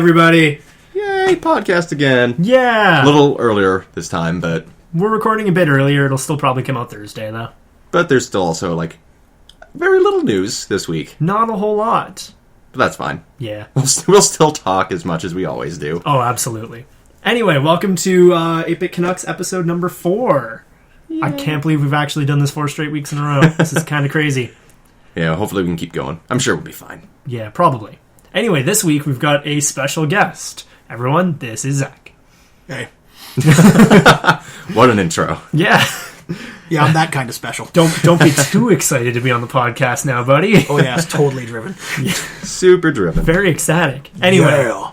everybody! Yay, podcast again. Yeah! A little earlier this time, but... We're recording a bit earlier. It'll still probably come out Thursday, though. But there's still also, very little news this week. Not a whole lot. But that's fine. Yeah. We'll still talk as much as we always do. Oh, absolutely. Anyway, welcome to 8-Bit Canucks episode number 4. Yay. I can't believe we've actually done this 4 straight weeks in a row. This is kind of crazy. Yeah, hopefully we can keep going. I'm sure we'll be fine. Yeah, probably. Anyway, this week we've got a special guest. Everyone, this is Zack. Hey. What an intro. Yeah. Yeah, I'm that kind of special. Don't be too excited to be on the podcast now, buddy. Oh yeah, it's totally driven. Super driven. Very ecstatic. Anyway, Yeah.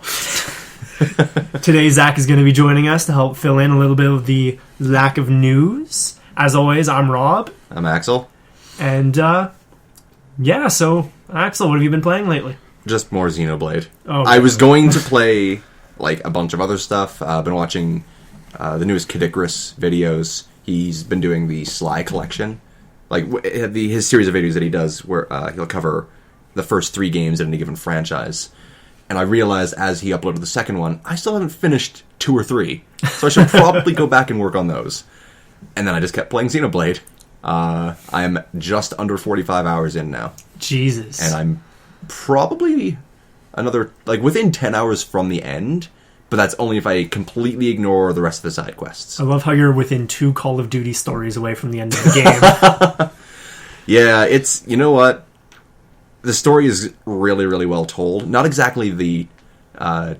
Today Zack is going to be joining us to help fill in a little bit of the lack of news. As always, I'm Rob. I'm Axel. And, yeah, so, Axel, what have you been playing lately? Just more Xenoblade. Oh, I was going to play, a bunch of other stuff. I've been watching the newest Kid Icarus videos. He's been doing the Sly collection. His series of videos that he does where he'll cover the first 3 games in any given franchise. And I realized as he uploaded the second one, I still haven't finished 2 or 3. So I should probably go back and work on those. And then I just kept playing Xenoblade. I am just under 45 hours in now. Jesus. And I'm probably another, within 10 hours from the end. But that's only if I completely ignore the rest of the side quests. I love how you're within 2 Call of Duty stories away from the end of the game. Yeah, it's, you know what? The story is really, really well told. Not exactly the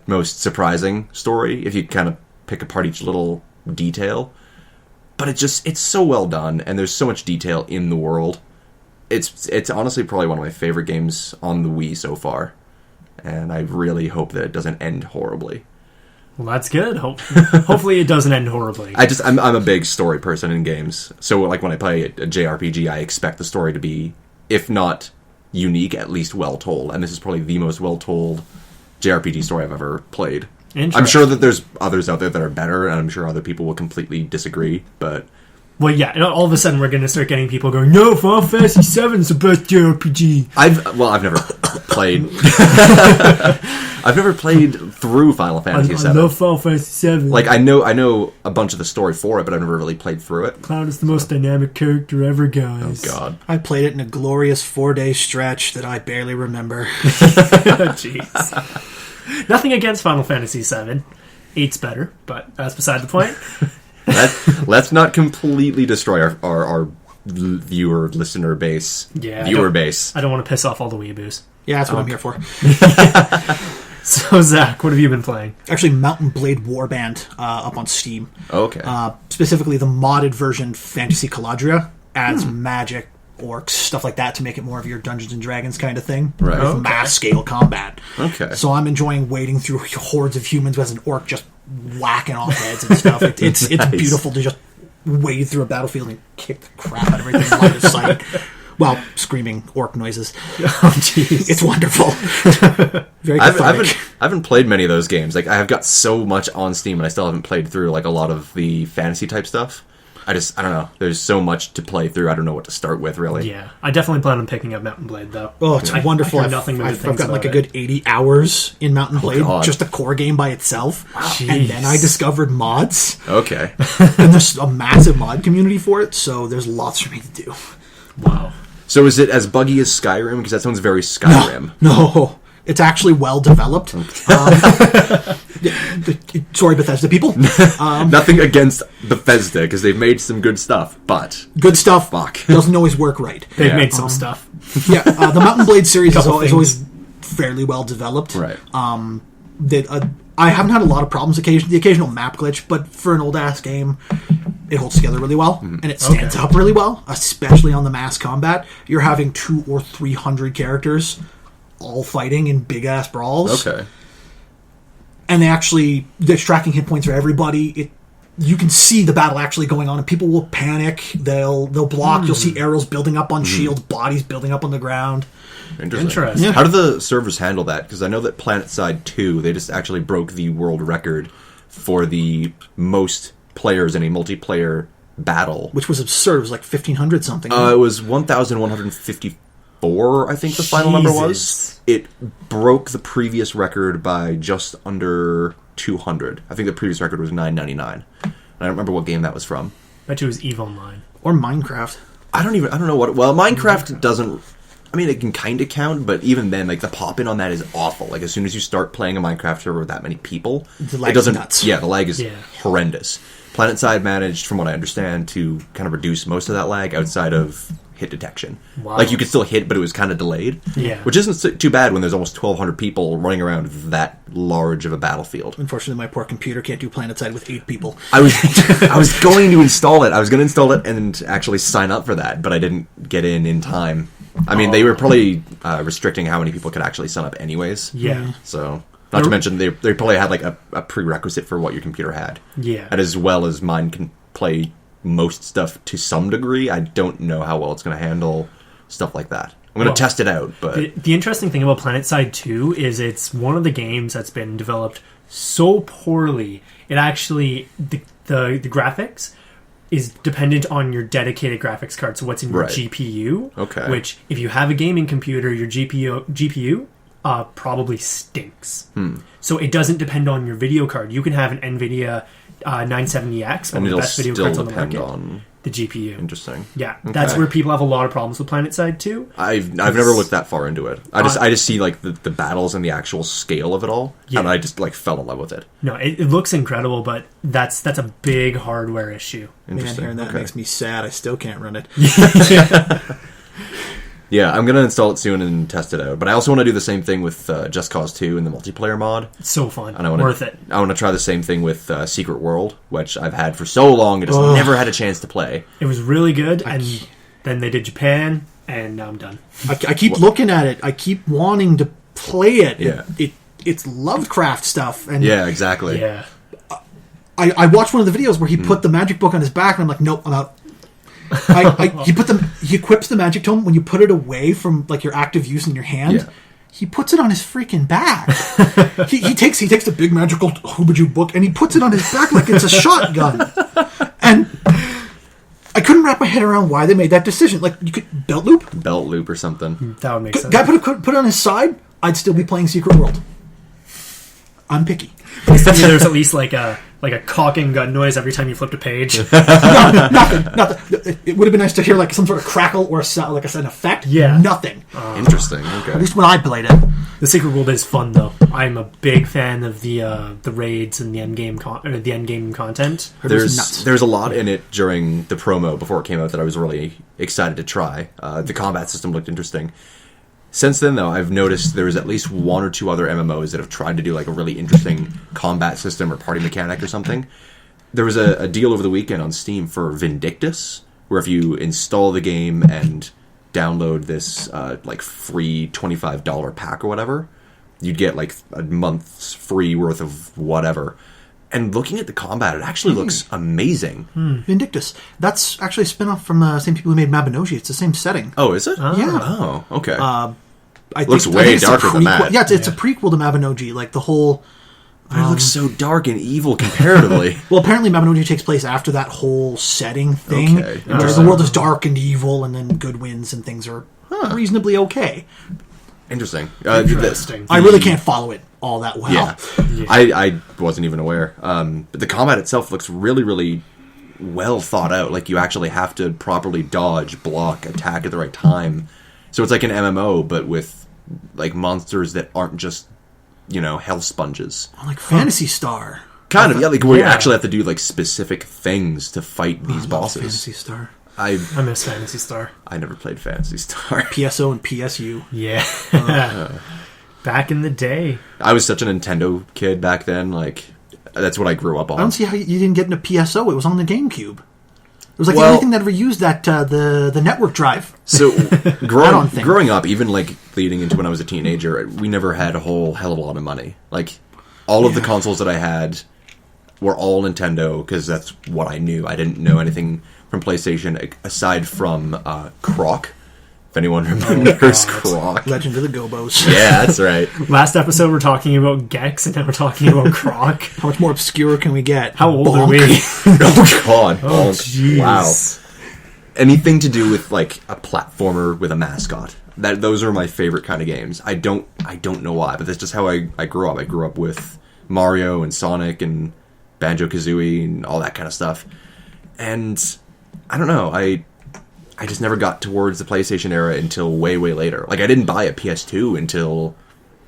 most surprising story, if you kind of pick apart each little detail. But it's so well done, and there's so much detail in the world. It's honestly probably one of my favorite games on the Wii so far. And I really hope that it doesn't end horribly. Well, that's good. Hopefully it doesn't end horribly. I'm a big story person in games. So, when I play a JRPG, I expect the story to be, if not unique, at least well told. And this is probably the most well told JRPG story I've ever played. I'm sure that there's others out there that are better, and I'm sure other people will completely disagree, but... Well, yeah, and all of a sudden we're going to start getting people going, no, Final Fantasy VII's the best JRPG. I've never played... I've never played through Final Fantasy VII. I love Final Fantasy VII. I know a bunch of the story for it, but I've never really played through it. Cloud is the most dynamic character ever, guys. Oh, God. I played it in a glorious 4-day stretch that I barely remember. Jeez. Nothing against Final Fantasy VII. 8's better, but that's beside the point. Let's not completely destroy our listener base. Yeah, viewer base. I don't want to piss off all the weeaboos. Yeah, that's what I'm here for. So, Zach, what have you been playing? Actually, Mountain Blade Warband up on Steam. Okay. Specifically, the modded version, Fantasy Caladria, adds magic, orcs, stuff like that to make it more of your Dungeons and Dragons kind of thing. Right. With Okay. mass scale combat. Okay. So I'm enjoying wading through hordes of humans as an orc just whacking off heads and stuff. It's Nice. beautiful to just wade through a battlefield and kick the crap out of everything in line of sight while screaming orc noises. Oh, jeez. It's wonderful. Very I cathartic. haven't played many of those games. I have got so much on Steam, and I still haven't played through a lot of the fantasy type stuff. I don't know. There's so much to play through. I don't know what to start with, really. Yeah, I definitely plan on picking up Mountain Blade, though. Oh, it's wonderful. I hear nothing but good I've things got about a good 80 hours in Mountain Blade, God. just the core game by itself. Wow. Jeez. And then I discovered mods, Okay. and there's a massive mod community for it, so there's lots for me to do. Wow. So is it as buggy as Skyrim? Because that sounds very Skyrim. No, it's actually well developed. Sorry, Bethesda people. Nothing against Bethesda, because they've made some good stuff, but... Good stuff. Fuck. Doesn't always work right. They've Yeah. made some stuff. Yeah, the Mountain Blade series is Couple always fairly well developed. Right. I haven't had a lot of problems. The occasional map glitch, but for an old ass game, it holds together really well, and it stands up really well, especially on the mass combat. You're having 200 or 300 characters all fighting in big ass brawls. Okay. And they're tracking hit points for everybody. You can see the battle actually going on, and people will panic. They'll block. You'll see arrows building up on shields, bodies building up on the ground. Interesting. Yeah. How do the servers handle that? Because I know that PlanetSide 2, they just actually broke the world record for the most players in a multiplayer battle. Which was absurd. It was like 1,500 something. It was 1,150 4, I think the final number was. Jesus. It broke the previous record by just under 200. I think the previous record was 999. I don't remember what game that was from. Bet you it was EVE Online. Or Minecraft. I don't know what. Well, Minecraft doesn't. I mean, it can kind of count, but even then, like the pop-in on that is awful. Like as soon as you start playing a Minecraft server with that many people, The lag it doesn't. is nuts. Yeah, the lag is Yeah. horrendous. PlanetSide managed, from what I understand, to kind of reduce most of that lag outside of hit detection. Wow. Like you could still hit, but it was kind of delayed. Yeah. Which isn't too bad when there's almost 1,200 people running around that large of a battlefield. Unfortunately, my poor computer can't do PlanetSide with 8 people. I was going to install it. I was going to install it and actually sign up for that, but I didn't get in time. I mean, they were probably restricting how many people could actually sign up anyways. Yeah. So, not to mention, they probably had like a prerequisite for what your computer had. Yeah. And as well as mine can play most stuff to some degree, I don't know how well it's going to handle stuff like that. I'm going to test it out, but... The interesting thing about PlanetSide 2 is it's one of the games that's been developed so poorly. It actually... The graphics is dependent on your dedicated graphics card, so what's in your Right. GPU. Okay. Which, if you have a gaming computer, your GPU probably stinks. So it doesn't depend on your video card. You can have an NVIDIA 970X, one And of the it'll best video still cards on the depend market. on... The GPU. Interesting. Yeah, Okay. that's where people have a lot of problems with PlanetSide 2. I've never looked that far into it. I just see like the battles and the actual scale of it all, and I just like fell in love with it. No, it looks incredible, but that's a big hardware issue. Man, Interesting. hearing that Okay. makes me sad. I still can't run it. Yeah, I'm gonna install it soon and test it out. But I also want to do the same thing with Just Cause 2 and the multiplayer mod. It's so fun. And I want Worth it. I want to try the same thing with Secret World, which I've had for so long, and just never had a chance to play. It was really good, and then they did Japan, and now I'm done. I keep looking at it. I keep wanting to play it. Yeah. It's Lovecraft stuff. And Yeah, exactly. Yeah. I watched one of the videos where he put the magic book on his back, and I'm like, nope, I'm out. He equips the magic tome when you put it away from like your active use in your hand. Yeah. He puts it on his freaking back. he takes the big magical Hoobajoo book and he puts it on his back like it's a shotgun. And I couldn't wrap my head around why they made that decision. Like you could belt loop. Or something. That would make sense. Guy put it on his side. I'd still be playing Secret World. I'm picky. There's at least like a caulking gun noise every time you flipped a page. Nothing. It would have been nice to hear like some sort of crackle or like I said, an effect. Yeah. Nothing. Interesting. At Okay. least when I played it. The Secret World is fun though. I'm a big fan of the raids and the end game content. There's a lot in it during the promo before it came out that I was really excited to try. The combat system looked interesting. Since then, though, I've noticed there's at least one or two other MMOs that have tried to do like a really interesting combat system or party mechanic or something. There was a deal over the weekend on Steam for Vindictus, where if you install the game and download this like free $25 pack or whatever, you'd get like a month's free worth of whatever. And looking at the combat, it actually looks amazing. Vindictus. That's actually a spin-off from the same people who made Mabinogi. It's the same setting. Oh, is it? Yeah. Oh, okay. Looks way darker than that. Yeah, it's a prequel to Mabinogi. Like the whole... But it looks so dark and evil comparatively. Well, apparently Mabinogi takes place after that whole setting thing. Okay, Where the interesting. world is dark and evil and then good wins and things are reasonably okay. Interesting. Interesting. I really can't follow it all that well. Yeah. I wasn't even aware. But the combat itself looks really, really well thought out. Like, you actually have to properly dodge, block, attack at the right time. So it's like an MMO, but with, like, monsters that aren't just, hell sponges. Like Phantasy Star. Kind of, yeah, like, where you Yeah. actually have to do, like, specific things to fight these bosses. Phantasy Star. I miss Phantasy Star. I never played Phantasy Star. PSO and PSU. Yeah. Back in the day. I was such a Nintendo kid back then, like, that's what I grew up on. I don't see how you didn't get into PSO. It was on the GameCube. It was like Well- the only thing that ever used that the network drive. So, Add-on thing. growing up, even like leading into when I was a teenager, we never had a whole hell of a lot of money. Like, all of the consoles that I had were all Nintendo, because that's what I knew. I didn't know anything from PlayStation aside from Croc. If anyone remembers Croc. Legend of the Gobos. Yeah, that's right. Last episode we're talking about Gex, and now we're talking about Croc. How much more obscure can we get? How old are Bonk. we? Oh, God. Oh, Bonk. jeez. Wow. Anything to do with, like, a platformer with a mascot. Those are my favorite kind of games. I don't know why, but that's just how I grew up. I grew up with Mario and Sonic and Banjo-Kazooie and all that kind of stuff. And I don't know, I just never got towards the PlayStation era until way, way later. Like, I didn't buy a PS2 until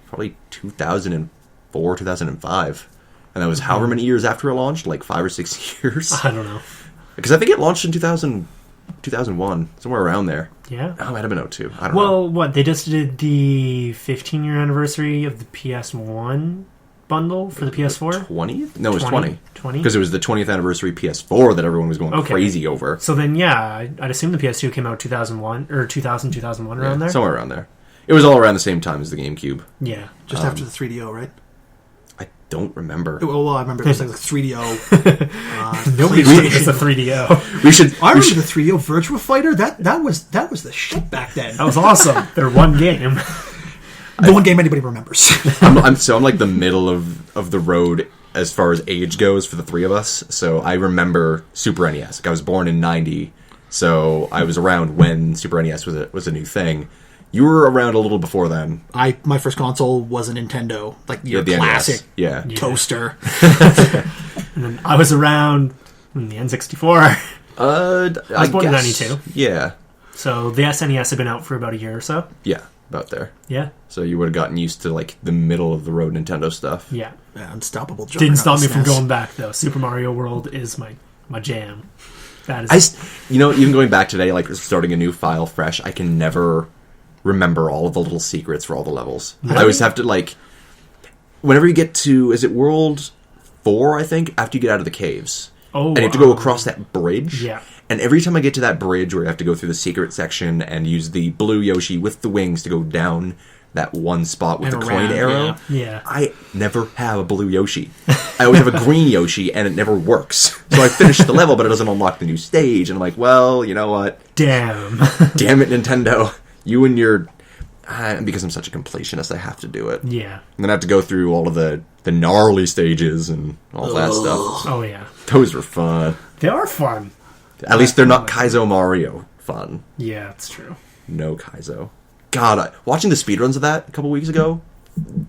probably 2004, 2005. And that was however many years after it launched, like 5 or 6 years. I don't know. Because I think it launched in 2001, somewhere around there. Yeah. Oh, it might have been 02. I don't know. Well, what, they just did the 15-year anniversary of the PS1 bundle for the PS4? 20th? No, it was 20. 20? Because it was the 20th anniversary PS4 that everyone was going crazy over. So then, yeah, I'd assume the PS2 came out 2001, or 2001 around there? Somewhere around there. It was all around the same time as the GameCube. Yeah. Just after the 3DO, right? I don't remember. Well, I remember it was like the 3DO. Nobody remembers the 3DO. We should. I remember the 3DO Virtua Fighter. That was the shit back then. That was awesome. They're one game. The one game anybody remembers. I'm like the middle of the road as far as age goes for the three of us. So I remember Super NES. Like, I was born in '90, so I was around when Super NES was a new thing. You were around a little before then. My first console was a Nintendo, like your the classic NES. toaster. And then I was around in the N64. I was born in 92. Yeah. So the SNES had been out for about a year or so. Yeah, about there. Yeah. So you would have gotten used to like the middle of the road Nintendo stuff. Yeah. Unstoppable. Didn't stop me from going back though. Super Mario World is my jam. That is. Even going back today, like starting a new file fresh, I can never remember all of the little secrets for all the levels. Really? I always have to, like, whenever you get to, is it World 4, I think, after you get out of the caves. Oh, and you have to go across that bridge. Yeah. And every time I get to that bridge where you have to go through the secret section and use the blue Yoshi with the wings to go down that one spot with And the around, coin arrow, Yeah. I never have a blue Yoshi. I always have a green Yoshi, and it never works. So I finish the level, but it doesn't unlock the new stage. And I'm like, well, you know what? Damn. Damn it, Nintendo. You and your... because I'm such a completionist, I have to do it. Yeah. And then I have to go through all of the gnarly stages and all that stuff. Oh, yeah. Those were fun. They are fun. At least they're not Kaizo Mario fun. Yeah, that's true. No Kaizo. God, watching the speedruns of that a couple weeks ago,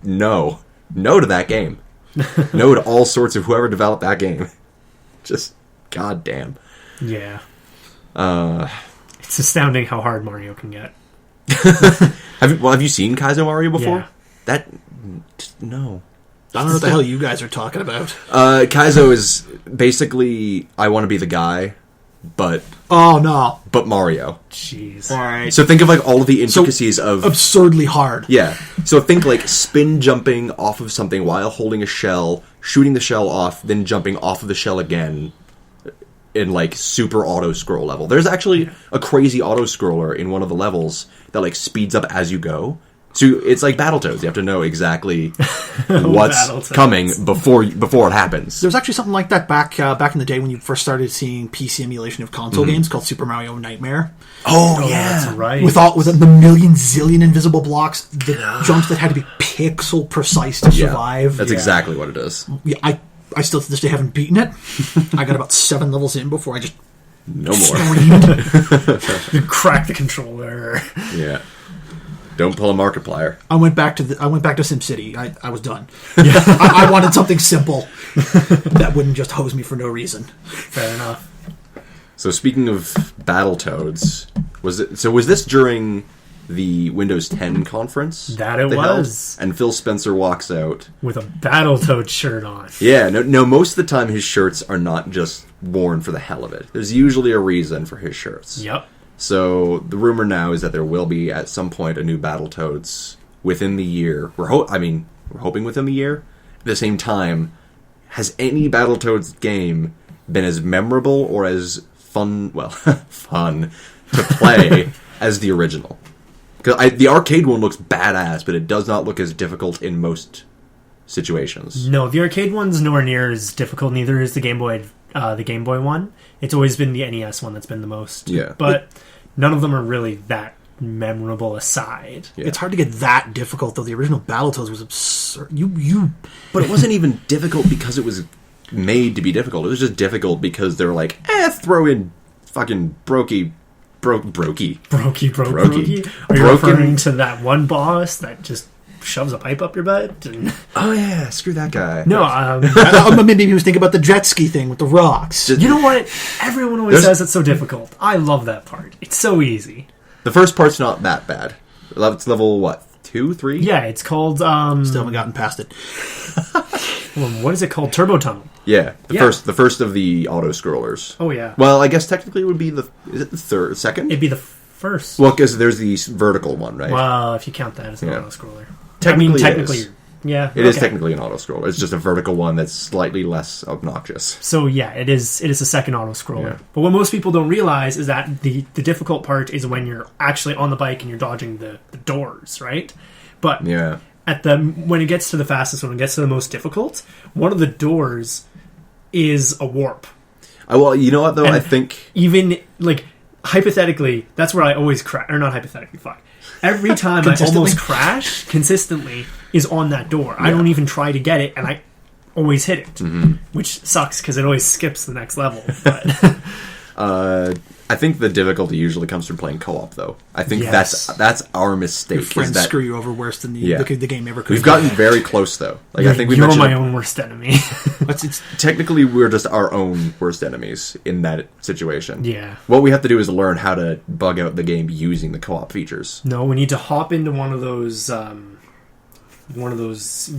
no. No to that game. No to all sorts of whoever developed that game. Just, goddamn. Yeah. It's astounding how hard Mario can get. Have you seen Kaizo Mario before? Yeah. No. I don't know what the hell you guys are talking about. Kaizo is basically I want to be the guy, but Mario. Jeez. All right. So think of like all of the intricacies of absurdly hard. Yeah. So think like spin jumping off of something while holding a shell, shooting the shell off, then jumping off of the shell again. In like super auto scroll level. There's actually a crazy auto scroller in one of the levels that like speeds up as you go. So it's like Battletoads. You have to know exactly what's coming before it happens. There was actually something like that back in the day when you first started seeing PC emulation of console games called Super Mario Nightmare. Oh yeah, that's right. With the million zillion invisible blocks, the jumps that had to be pixel precise to survive. That's exactly what it is. Yeah, I still to this day haven't beaten it. I got about 7 levels in before I just no more screamed. You crack the controller. Yeah. Don't pull a Markiplier. I went back to SimCity. I was done. Yeah. I wanted something simple that wouldn't just hose me for no reason. Fair enough. So speaking of Battletoads, was this during the Windows 10 conference? That it was. And Phil Spencer walks out with a Battletoads shirt on. Yeah, no, most of the time his shirts are not just worn for the hell of it. There's usually a reason for his shirts. Yep. So the rumor now is that there will be at some point a new Battletoads within the year. We're hoping within the year. At the same time, has any Battletoads game been as memorable or as fun to play as the original? Because the arcade one looks badass, but it does not look as difficult in most situations. No, the arcade one's nowhere near as difficult. Neither is the Game Boy one. It's always been the NES one that's been the most. Yeah. But none of them are really that memorable aside. Yeah. It's hard to get that difficult, though. The original Battletoads was absurd. But it wasn't even difficult because it was made to be difficult. It was just difficult because they were like, throw in fucking Brokey Brokey. Brokey. Are you Broken. referring to that one boss that just shoves a pipe up your butt? And... Oh yeah, screw that guy. No, Maybe he was thinking about the jet ski thing with the rocks. you know what? Everyone always says it's so difficult. I love that part. It's so easy. The first part's not that bad. It's level, what, 2, 3? Yeah, it's called... Still haven't gotten past it. what is it called? Turbo Tunnel. Yeah, the first of the auto-scrollers. Oh, yeah. Well, I guess technically it would be is it the second? It'd be the first. Well, because there's the vertical one, right? Well, if you count that as an auto-scroller. Technically, it is. Yeah. It is technically an auto-scroller. It's just a vertical one that's slightly less obnoxious. So, yeah, it is a second auto-scroller. Yeah. But what most people don't realize is that the difficult part is when you're actually on the bike and you're dodging the doors, right? But Yeah. when it gets to the fastest one, it gets to the most difficult, one of the doors is a warp. Well, you know what, though? I think... Even, like, hypothetically, that's where I always crash. Or not hypothetically, fuck. Every time I almost crash, consistently, is on that door. I don't even try to get it, and I always hit it. Which sucks, because it always skips the next level. But... I think the difficulty usually comes from playing co-op, though. I think Yes. that's our mistake. Your friends screw you over worse than the game ever could. We've gotten very close, though. Like I think we you're mentioned my own worst enemy. It's technically we're just our own worst enemies in that situation. Yeah. What we have to do is learn how to bug out the game using the co-op features. No, we need to hop into one of those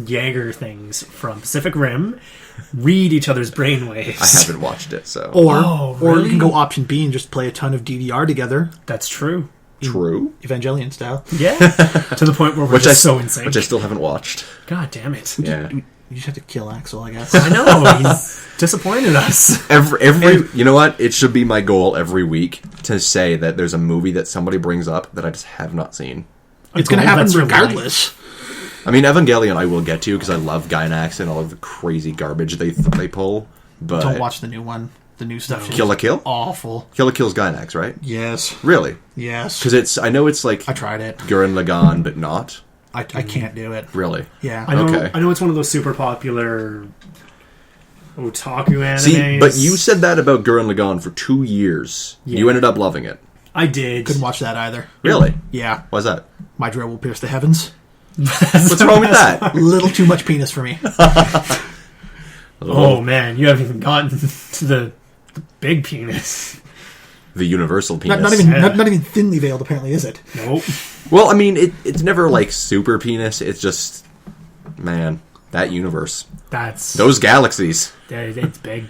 Jaeger things from Pacific Rim, read each other's brainwaves. I haven't watched it, so... or really? you can go option B and just play a ton of DDR together, That's true. True. Evangelion style. Yeah. To the point where we're just so insane. Which I still haven't watched. God damn it. Yeah. You just have to kill Axel, I guess. I know. He's disappointed us. Every you know what? It should be my goal every week to say that there's a movie that somebody brings up that I just have not seen. It's going to happen regardless. I mean, Evangelion I will get to because I love Gainax and all of the crazy garbage they pull. But Don't watch the new one. The new stuff. Kill la Kill? Awful. Kill la Kill's Gainax, right? Yes. Really? Yes. Because I know it's like I tried it. Gurren Lagann, but not. I can't do it. Really? Yeah. I know, Okay. I know it's one of those super popular otaku animes. See, but you said that about Gurren Lagann for 2 years. Yeah. You ended up loving it. I did. Couldn't watch that either. Really? Yeah. Why's that? My drill will pierce the heavens. What's wrong with that? A little too much penis for me. Oh, man. You haven't even gotten to the big penis. The universal penis. Not even thinly veiled, apparently, is it? Nope. Well, I mean, it's never like super penis. It's just, man, that universe. Those galaxies. It's big.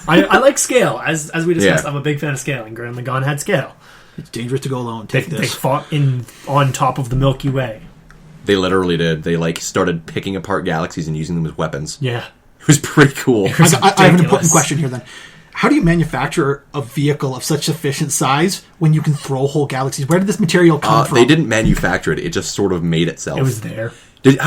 I like scale. As we discussed, Yeah. I'm a big fan of scale, and Gurren Lagann had scale. It's dangerous to go alone. They Take this. fought on top of the Milky Way. They literally did. They like started picking apart galaxies and using them as weapons. Yeah. It was pretty cool. I have an important ridiculous. question here then. How do you manufacture a vehicle of such sufficient size when you can throw whole galaxies? Where did this material come from? They didn't manufacture it. It just sort of made itself. It was there.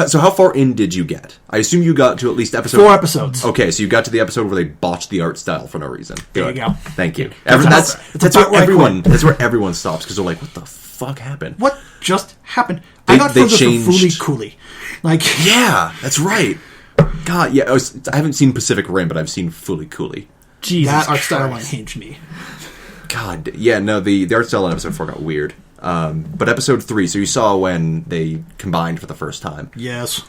So how far in did you get? I assume you got to at least episode... 4 episodes. Okay, so you got to the episode where they botched the art style for no reason. There you Good. go. Thank you. That's That's about where where I quit. That's where everyone stops because they're like, "What the fuck happened?" What just happened? They I got photos from changed- Fooly Cooley. Like, Yeah, that's right. God, yeah. I haven't seen Pacific Rim, but I've seen Fully Cooley. Jesus that art style Christ. unhinged me. God, yeah. No, the art style in episode 4 got weird. But episode 3, so you saw when they combined for the first time. Yes.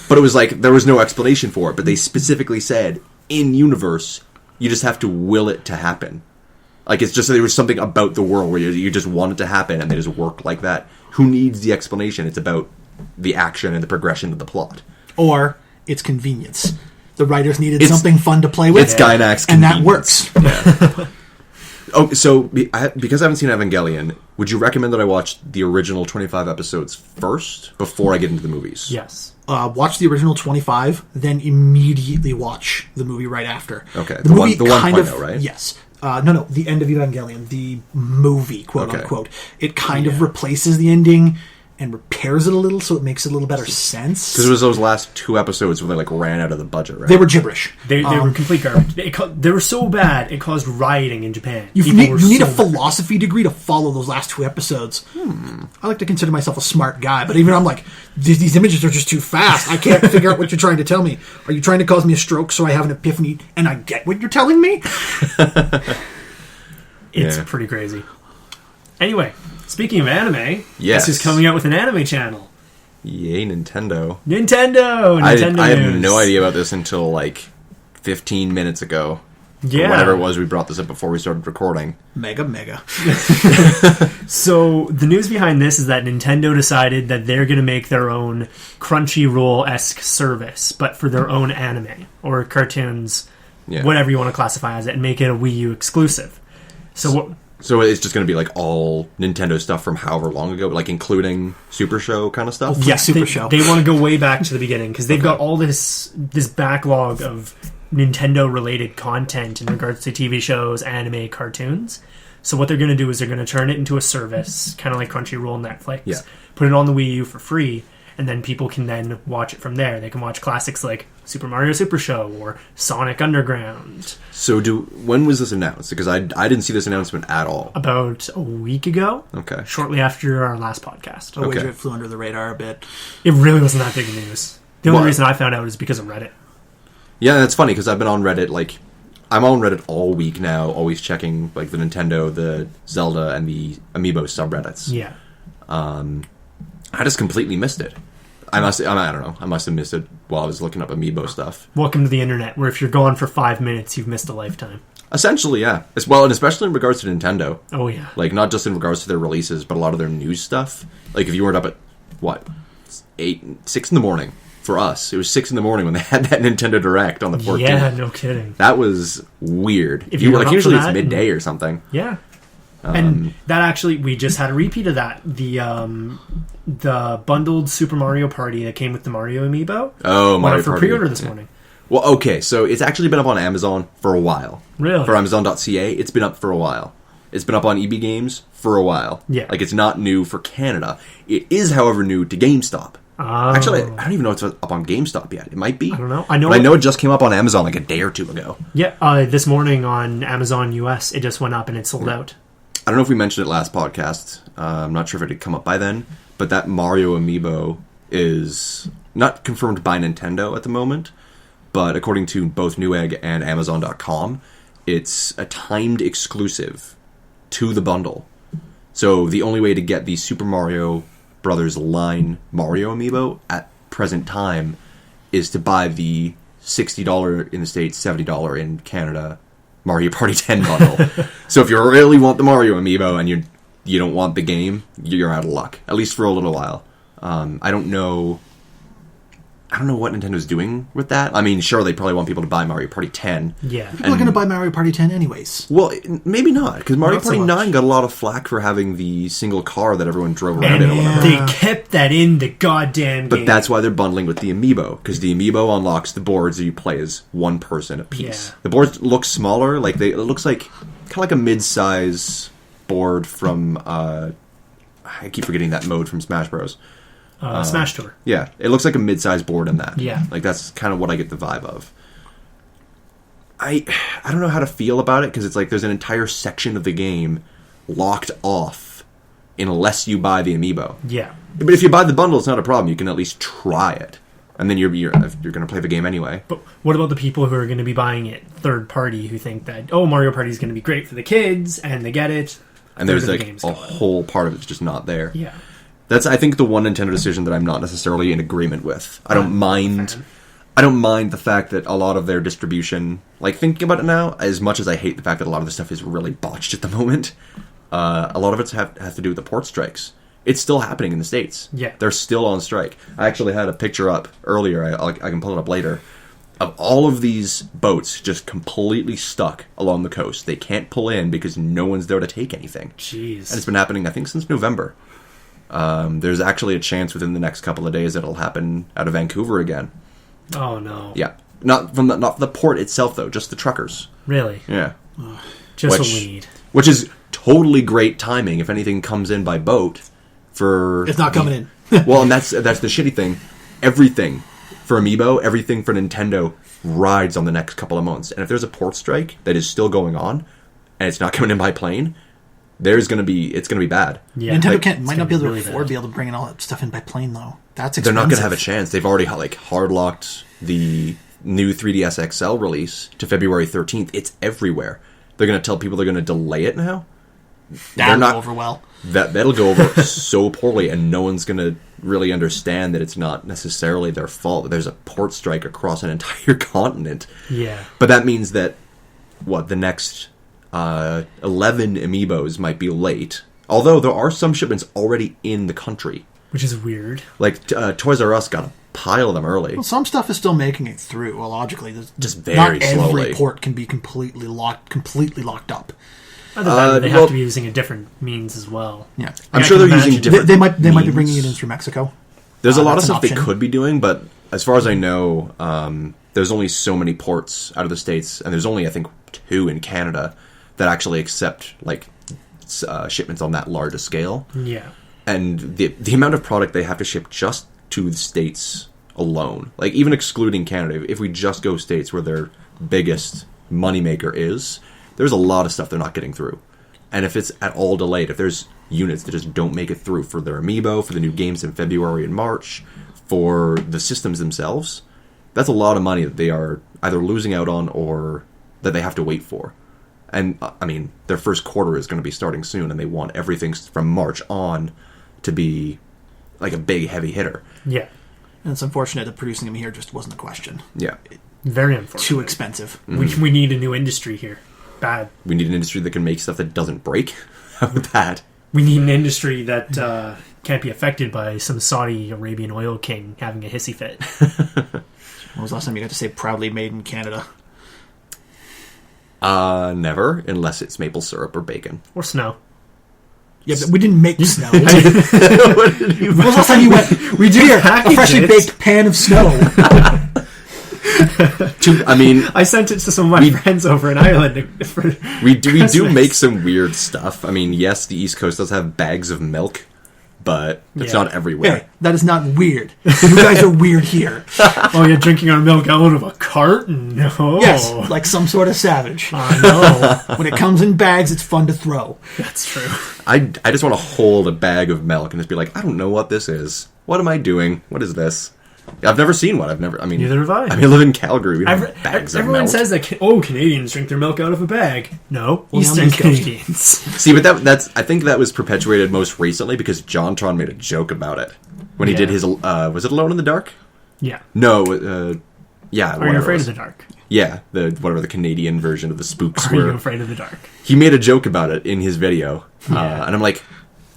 But it was like, there was no explanation for it, but they specifically said, in universe, you just have to will it to happen. Like, it's just, there was something about the world where you just want it to happen, and they just work like that. Who needs the explanation? It's about the action and the progression of the plot. Or it's convenience. The writers needed something fun to play with. It's Gainax and that convenience. works. Yeah. Oh, so because I haven't seen Evangelion, would you recommend that I watch the original 25 episodes first before I get into the movies? Yes. Watch the original 25, then immediately watch the movie right after. Okay, the the movie 1.0, right? Yes. No, the end of Evangelion, the movie, quote unquote. It kind of replaces the ending and repairs it a little, so it makes a little better sense. Because it was those last 2 episodes where they like ran out of the budget, right? They were gibberish. They were complete garbage. They were so bad, it caused rioting in Japan. You People were need a so philosophy degree to follow those last 2 episodes. I like to consider myself a smart guy, but even I'm like, these images are just too fast. I can't figure out what you're trying to tell me. Are you trying to cause me a stroke so I have an epiphany and I get what you're telling me? It's Yeah. pretty crazy. Anyway, speaking of anime, Yes. guess who's coming out with an anime channel? Yay, Nintendo. Nintendo I news. had no idea about this until like 15 minutes ago. Yeah. Or whatever it was, we brought this up before we started recording. Mega. So the news behind this is that Nintendo decided that they're going to make their own Crunchyroll-esque service, but for their own anime or cartoons, whatever you want to classify as it, and make it a Wii U exclusive. So it's just going to be like all Nintendo stuff from however long ago, like including Super Show kind of stuff? Yeah, Super Show. They want to go way back to the beginning because they've got all this backlog of Nintendo-related content in regards to TV shows, anime, cartoons. So what they're going to do is they're going to turn it into a service, kind of like Crunchyroll and Netflix, put it on the Wii U for free, and then people can then watch it from there. They can watch classics like Super Mario Super Show or Sonic Underground. So when was this announced? Because I didn't see this announcement at all. About a week ago. Okay. Shortly after our last podcast. I wager it flew under the radar a bit. It really wasn't that big of news. The only reason I found out is because of Reddit. Yeah, that's funny because I've been on Reddit, like, I'm on Reddit all week now, always checking, like, the Nintendo, the Zelda, and the Amiibo subreddits. Yeah. I just completely missed it. I don't know. I must have missed it while I was looking up Amiibo stuff. Welcome to the internet, where if you're gone for 5 minutes, you've missed a lifetime. Essentially, yeah. And especially in regards to Nintendo. Oh, yeah. Like, not just in regards to their releases, but a lot of their news stuff. Like, if you weren't up at, 6 in the morning for us. It was 6 in the morning when they had that Nintendo Direct on the 14th. Yeah, no kidding. That was weird. If you were like, up usually for it's that, midday or something. Yeah. And that actually, we just had a repeat of that. The bundled Super Mario Party that came with the Mario Amiibo. Oh, Mario went up for Party. pre-order this morning. Well, okay, so it's actually been up on Amazon for a while. Really? For Amazon.ca, it's been up for a while. It's been up on EB Games for a while. Yeah. Like, it's not new for Canada. It is, however, new to GameStop. Oh. Actually, I don't even know if it's up on GameStop yet. It might be. I don't know. I know it just came up on Amazon like a day or two ago. Yeah, this morning on Amazon US, it just went up and it sold out. I don't know if we mentioned it last podcast. I'm not sure if it had come up by then. But that Mario Amiibo is not confirmed by Nintendo at the moment. But according to both Newegg and Amazon.com, it's a timed exclusive to the bundle. So the only way to get the Super Mario Brothers line Mario Amiibo at present time is to buy the $60 in the States, $70 in Canada Mario Party 10 bundle. So if you really want the Mario Amiibo and you don't want the game, you're out of luck. At least for a little while. I don't know what Nintendo's doing with that. I mean, sure, they probably want people to buy Mario Party 10. Yeah. People are going to buy Mario Party 10 anyways. Well, maybe not, because Mario Not so Party much. 9 got a lot of flack for having the single car that everyone drove around And in or whatever. they kept that in the goddamn But game. that's why they're bundling with the Amiibo, because the Amiibo unlocks the boards that you play as one person a piece. Yeah. The boards look smaller, it looks like kind of like a mid-size board from I keep forgetting that mode from Smash Bros. Smash Tour. Yeah, it looks like a mid-size board in that. Yeah. Like that's kind of what I get the vibe of. I don't know how to feel about it because it's like there's an entire section of the game locked off unless you buy the Amiibo. Yeah. But if you buy the bundle, it's not a problem. You can at least try it, and then you're going to play the game anyway. But what about the people who are going to be buying it third party who think that, Mario Party is going to be great for the kids, and they get it. And there's the like game's a gone. whole part of it's just not there. Yeah. That's, I think, the one Nintendo decision that I'm not necessarily in agreement with. I don't mind the fact that a lot of their distribution, like thinking about it now, as much as I hate the fact that a lot of the stuff is really botched at the moment, a lot of it has to do with the port strikes. It's still happening in the States. Yeah. They're still on strike. I actually had a picture up earlier, I can pull it up later, of all of these boats just completely stuck along the coast. They can't pull in because no one's there to take anything. Jeez. And it's been happening, I think, since November. There's actually a chance within the next couple of days that it'll happen out of Vancouver again. Oh, no. Yeah. Not the port itself, though, just the truckers. Really? Yeah. Just Which- a lead. Which is totally great timing if anything comes in by boat for... It's not coming in. Well, and that's the shitty thing. Everything for Amiibo, everything for Nintendo rides on the next couple of months. And if there's a port strike that is still going on, and it's not coming in by plane, it's going to be bad. Yeah. Nintendo It's might not gonna be able to really afford bad. be able to bring in all that stuff in by plane, though. That's expensive. They're not going to have a chance. They've already hard locked the new 3DS XL release to February 13th. It's everywhere. They're going to tell people they're going to delay it now. That'll not go over well. that'll go over so poorly, and no one's gonna really understand that it's not necessarily their fault that there's a port strike across an entire continent. Yeah. But that means that the next 11 amiibos might be late. Although there are some shipments already in the country, Which is weird. like Toys R Us got a pile of them early. Well, some stuff is still making it through. Well, logically, Just very not slowly. every port can be completely locked up. Other than that, they have to be using a different means as well. Yeah, I'm I sure can they're using imagine. different. they might be means. bringing it in through Mexico. There's a lot of that's an stuff they option. could be doing, but as far as I know, there's only so many ports out of the States, and there's only, I think, 2 in Canada that actually accept like shipments on that large a scale. Yeah. And the amount of product they have to ship just to the States alone, like even excluding Canada, if we just go States where their biggest moneymaker is, there's a lot of stuff they're not getting through. And if it's at all delayed, if there's units that just don't make it through for their amiibo, for the new games in February and March, for the systems themselves, that's a lot of money that they are either losing out on or that they have to wait for. And, I mean, their first quarter is going to be starting soon, and they want everything from March on to be like a big, heavy hitter. Yeah. And it's unfortunate that producing them here just wasn't a question. Yeah. Very unfortunate. Too expensive. We need a new industry here. Bad. We need an industry that can make stuff that doesn't break. How about that? We need an industry that can't be affected by some Saudi Arabian oil king having a hissy fit. When was the last time you got to say proudly made in Canada? Never, unless it's maple syrup or bacon. Or snow. Yeah, but we didn't make snow. What did you When was the last time you went, we do here, a package freshly it. baked pan of snow? I mean, I sent it to some of my friends over in Ireland. For we do Christmas. make some weird stuff. I mean, yes, the East Coast does have bags of milk, but it's Yeah. not everywhere. Hey, that is not weird. You guys are weird here. Oh, you're drinking our milk out of a carton? No. Yes, like some sort of savage. I know. When it comes in bags, it's fun to throw. That's true. I just want to hold a bag of milk and just be like, I don't know what this is. What am I doing? What is this? I've never seen one. Neither have I. I mean, I live in Calgary. We don't have bags of Everyone milk. says that, Canadians drink their milk out of a bag. No, Well, Eastern on the East Coast. Canadians. See, but that's I think that was perpetuated most recently because JonTron made a joke about it when he Yeah. did his. Was it Alone in the Dark? Yeah. No. Yeah. Are you afraid of the dark? Yeah, the Canadian version of the spooks. Are you where afraid of the dark? he made a joke about it in his video, Yeah. and I'm like,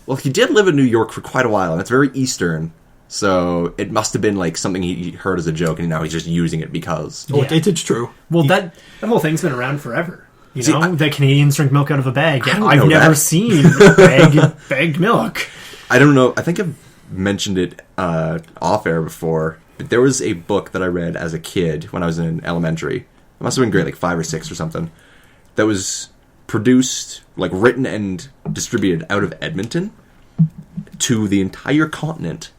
well, he did live in New York for quite a while, and it's very Eastern. So it must have been like something he heard as a joke, and now he's just using it because. Oh, Yeah. it's true. Well, that whole thing's been around forever. You See, know, that Canadians drink milk out of a bag. I don't I've know never that. seen bagged milk. I don't know. I think I've mentioned it off air before. But there was a book that I read as a kid when I was in elementary. It must have been grade like 5 or 6 or something. That was produced, like written and distributed out of Edmonton to the entire continent.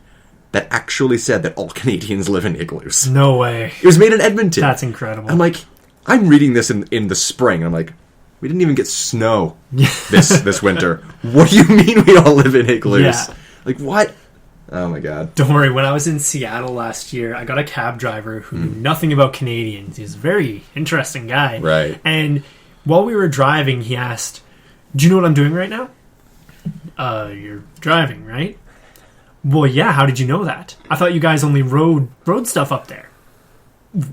That actually said that all Canadians live in igloos. No way. It was made in Edmonton. That's incredible. I'm like, I'm reading this in the spring. I'm like, we didn't even get snow this winter. What do you mean we all live in igloos? Yeah. Like, what? Oh my god. Don't worry, when I was in Seattle last year, I got a cab driver who knew nothing about Canadians. He's a very interesting guy. Right. And while we were driving, he asked, "Do you know what I'm doing right now?" You're driving, right? Well, yeah, how did you know that? I thought you guys only rode stuff up there.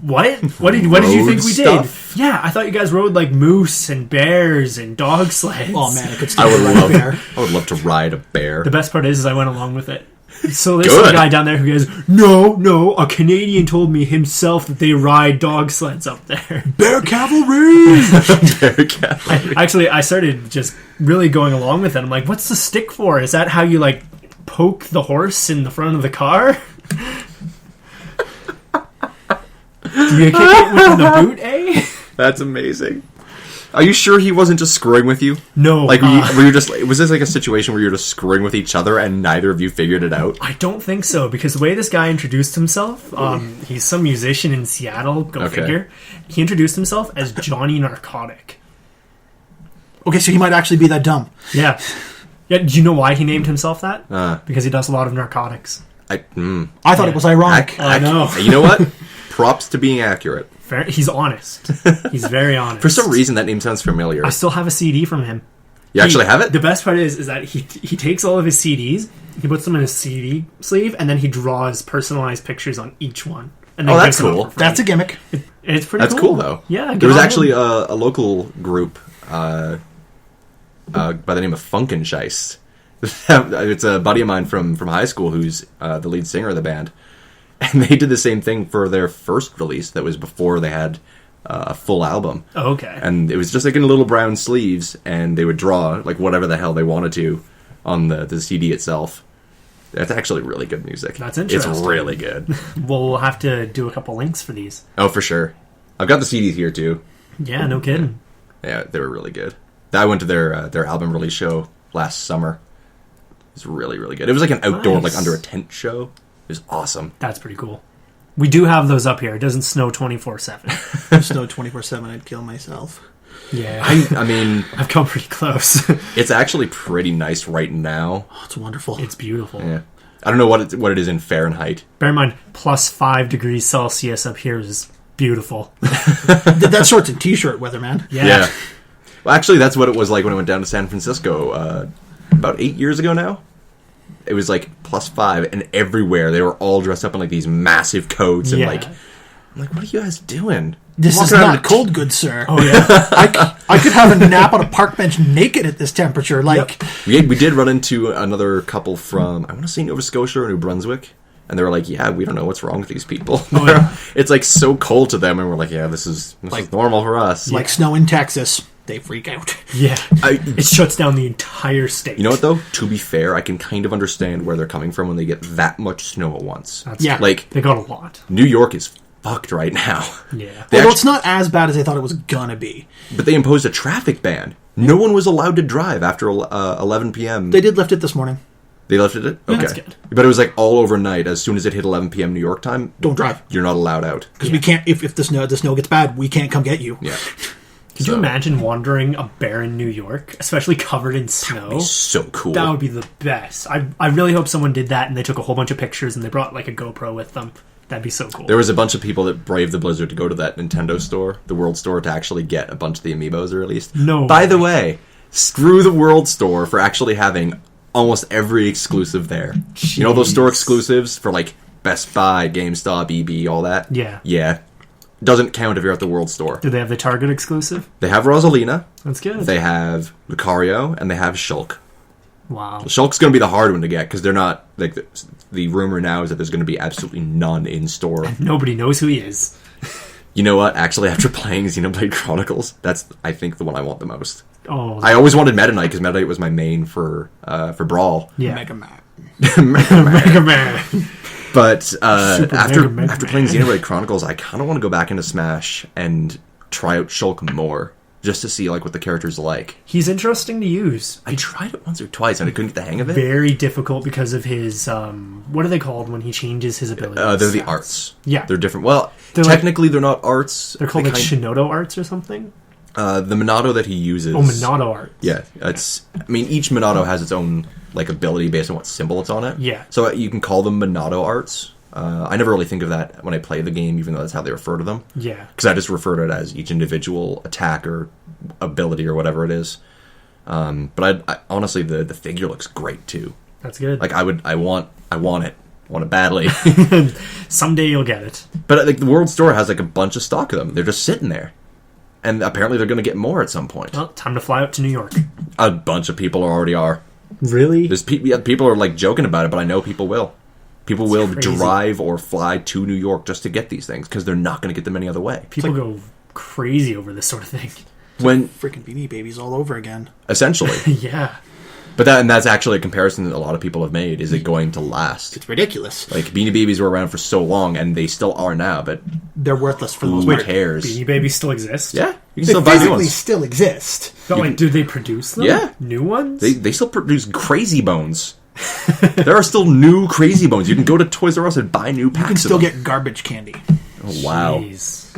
What? What did you Road think we stuff? did? Yeah, I thought you guys rode like moose and bears and dog sleds. Oh man, I could I stand would right love. there. I would love to ride a bear. The best part is I went along with it. So there's Good. some guy down there who goes, no, a Canadian told me himself that they ride dog sleds up there. Bear cavalry. Bear cavalry. Actually, I started just really going along with it. I'm like, what's the stick for? Is that how you, like, poke the horse in the front of the car? Do you kick it with the boot, eh? That's amazing. Are you sure he wasn't just screwing with you? No. Like, were you just? Was this like a situation where you were just screwing with each other and neither of you figured it out? I don't think so, because the way this guy introduced himself, he's some musician in Seattle, go Okay. figure. He introduced himself as Johnny Narcotic. Okay, so he might actually be that dumb. Yeah. Yeah, do you know why he named himself that? Uh. Because he does a lot of narcotics. I thought it was ironic. I know. You know what? Props to being accurate. He's honest. He's very honest. For some reason, that name sounds familiar. I still have a CD from him. You actually have it? The best part is that he takes all of his CDs, he puts them in a CD sleeve, and then he draws personalized pictures on each one. And then that's gives them out cool. for free. That's a gimmick. It's pretty That's cool, though. Yeah. There was actually a local group by the name of Funkenscheist. It's a buddy of mine from high school who's the lead singer of the band. And they did the same thing for their first release that was before they had a full album. Oh, okay. And it was just like in little brown sleeves, and they would draw like whatever the hell they wanted to on the CD itself. That's actually really good music. That's interesting. It's really good. We'll have to do a couple links for these. Oh, for sure. I've got the CDs here, too. Yeah, no kidding. Yeah, they were really good. I went to their album release show last summer. It was really, really good. It was like an outdoor, Nice. like under a tent show. It was awesome. That's pretty cool. We do have those up here. It doesn't snow 24/7. If snowed 24/7, I'd kill myself. Yeah. I mean, I've come pretty close. it's actually pretty nice right now. Oh, it's wonderful. It's beautiful. Yeah. I don't know what it is in Fahrenheit. Bear in mind, plus 5 degrees Celsius up here is beautiful. That's shorts and t-shirt weather, man. Yeah. Well, actually, that's what it was like when I went down to San Francisco about 8 years ago now. It was like plus 5, and everywhere they were all dressed up in like these massive coats and Yeah. like, I'm like, what are you guys doing? This is Walking around not in a cold, good sir. Oh, yeah. I could have a nap on a park bench naked at this temperature. Like, We did run into another couple from, I want to say Nova Scotia or New Brunswick, and they were like, yeah, we don't know what's wrong with these people. Oh, yeah. It's like so cold to them, and we're like, yeah, this is normal for us. like snow in Texas, they freak out. Yeah. It shuts down the entire state. You know what, though? To be fair, I can kind of understand where they're coming from when they get that much snow at once. Yeah. Like, They got a lot. New York is fucked right now. Yeah. They Although actu- it's not as bad as they thought it was gonna be. But they imposed a traffic ban. No one was allowed to drive after 11 p.m. They did lift it this morning. They lifted it? Okay. That's good. But it was like all overnight. As soon as it hit 11 p.m. New York time, Don't drive. you're not allowed out. Because we can't, if the snow gets bad, we can't come get you. Yeah. Could you imagine wandering a barren New York, especially covered in snow? So cool. That would be the best. I really hope someone did that and they took a whole bunch of pictures and they brought like a GoPro with them. That'd be so cool. There was a bunch of people that braved the blizzard to go to that Nintendo store, the World Store, to actually get a bunch of the amiibos released. No By way. the way, screw the World Store for actually having almost every exclusive there. You know those store Jeez. exclusives for like Best Buy, GameStop, EB, all that? Yeah. Yeah. Doesn't count if you're at the World Store. Do they have the Target exclusive? They have Rosalina, That's good. they have Lucario, and they have Shulk. Wow. Shulk's going to be the hard one to get because they're not like the rumor now is that there's going to be absolutely none in store. Nobody knows who he is. You know what? Actually, after playing Xenoblade Chronicles, that's I think the one I want the most. Oh, I always wanted Meta Knight because Meta Knight was my main for Brawl. yeah. Mega Man. Mega Man. But Super after Mega playing Man. Xenoblade Chronicles, I kind of want to go back into Smash and try out Shulk more just to see like what the character's like. He's interesting to use. I tried it once or twice and I couldn't get the hang of it. Very difficult because of his what are they called when he changes his abilities? They're the arts. Yeah. They're different. Well, They're like- technically they're not arts. They're called They like Shinoto arts or something. the Minato that he uses. Oh, Minato art. Yeah, it's. I mean, each Minato has its own like ability based on what symbol it's on it. Yeah. So you can call them Minato arts. I never really think of that when I play the game, even though that's how they refer to them. Yeah. Because I just refer to it as each individual attack or ability or whatever it is. But I honestly, the figure looks great too. That's good. Like I want it badly. Someday you'll get it. But like the World Store has like a bunch of stock of them. They're just sitting there, and apparently they're going to get more at some point. Well, time to fly out to New York. A bunch of people already are. Really? There's people are like joking about it, but I know people will. People will crazy. drive or fly to New York just to get these things because they're not going to get them any other way. People go crazy over this sort of thing. When Freaking Beanie Babies all over again. essentially, Yeah. but that's actually a comparison that a lot of people have made. Is it going to last? It's ridiculous. Like Beanie Babies were around for so long, and they still are now. But They're worthless for the most who part. cares? Beanie Babies still exist? Yeah, you can They still buy new physically ones. still exist. But like, do they produce them? Yeah. New ones? They still produce Crazy Bones. There are still new Crazy Bones. You can go to Toys R Us and buy new packs. You can still of them. get garbage candy. Oh, wow. Jeez.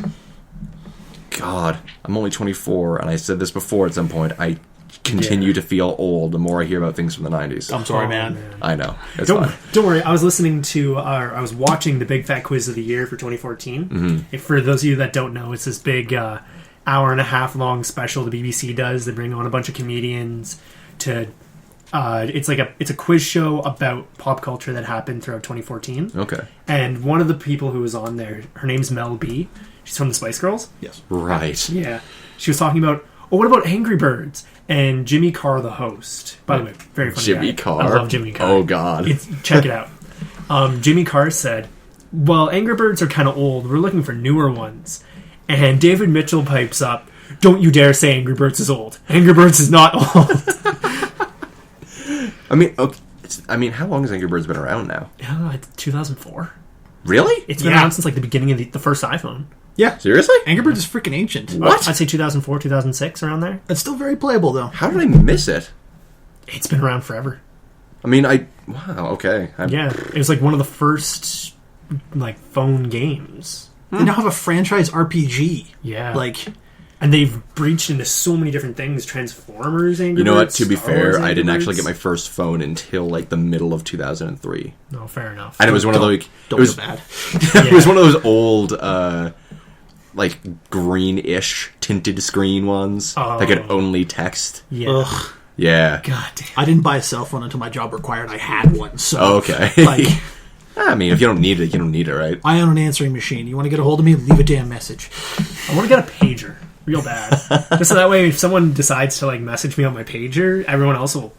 God, I'm only 24, and I said this before at some point. I continue to feel old the more I hear about things from the 90s. I'm sorry, Oh, man. I know. It's Don't, fine. don't worry. I was listening to, I was watching the Big Fat Quiz of the Year for 2014. Mm-hmm. For those of you that don't know, it's this big hour-and-a-half long special the BBC does. They bring on a bunch of comedians to... it's a quiz show about pop culture that happened throughout 2014. Okay. And one of the people who was on there, her name's Mel B. She's from the Spice Girls. Yes. Right. Yeah. She was talking about, what about Angry Birds? And Jimmy Carr, the host. By the way, very funny Jimmy guy. Carr? I love Jimmy Carr. Oh, God. Check it out. Jimmy Carr said, well, Angry Birds are kind of old. We're looking for newer ones. And David Mitchell pipes up, don't you dare say Angry Birds is old. Angry Birds is not old. I mean, okay, how long has Angry Birds been around now? 2004. Really? It's been around since like the beginning of the first iPhone. Yeah. Seriously? Angry Birds is freaking ancient. What? I'd say 2004, 2006, around there. It's still very playable, though. How did I miss it? It's been around forever. I mean, wow, okay. Yeah, it was like one of the first like phone games. They now have a franchise RPG. Yeah. Like... And they've breached into so many different things. Transformers, Angry Birds. You know what? To be Star Wars, fair, I didn't Angry actually Birds. get my first phone until like the middle of 2003. No, fair enough. And it was one of those. Don't It was feel bad. it was one of those old, like greenish tinted screen ones that could only text. Yeah. Ugh. Yeah. God damn. I didn't buy a cell phone until my job required I had one, so... Oh, okay. Like... I mean, if you don't need it, you don't need it, right? I own an answering machine. You want to get a hold of me? Leave a damn message. I want to get a pager. Real bad. Just so that way, if someone decides to like message me on my pager, everyone else they'll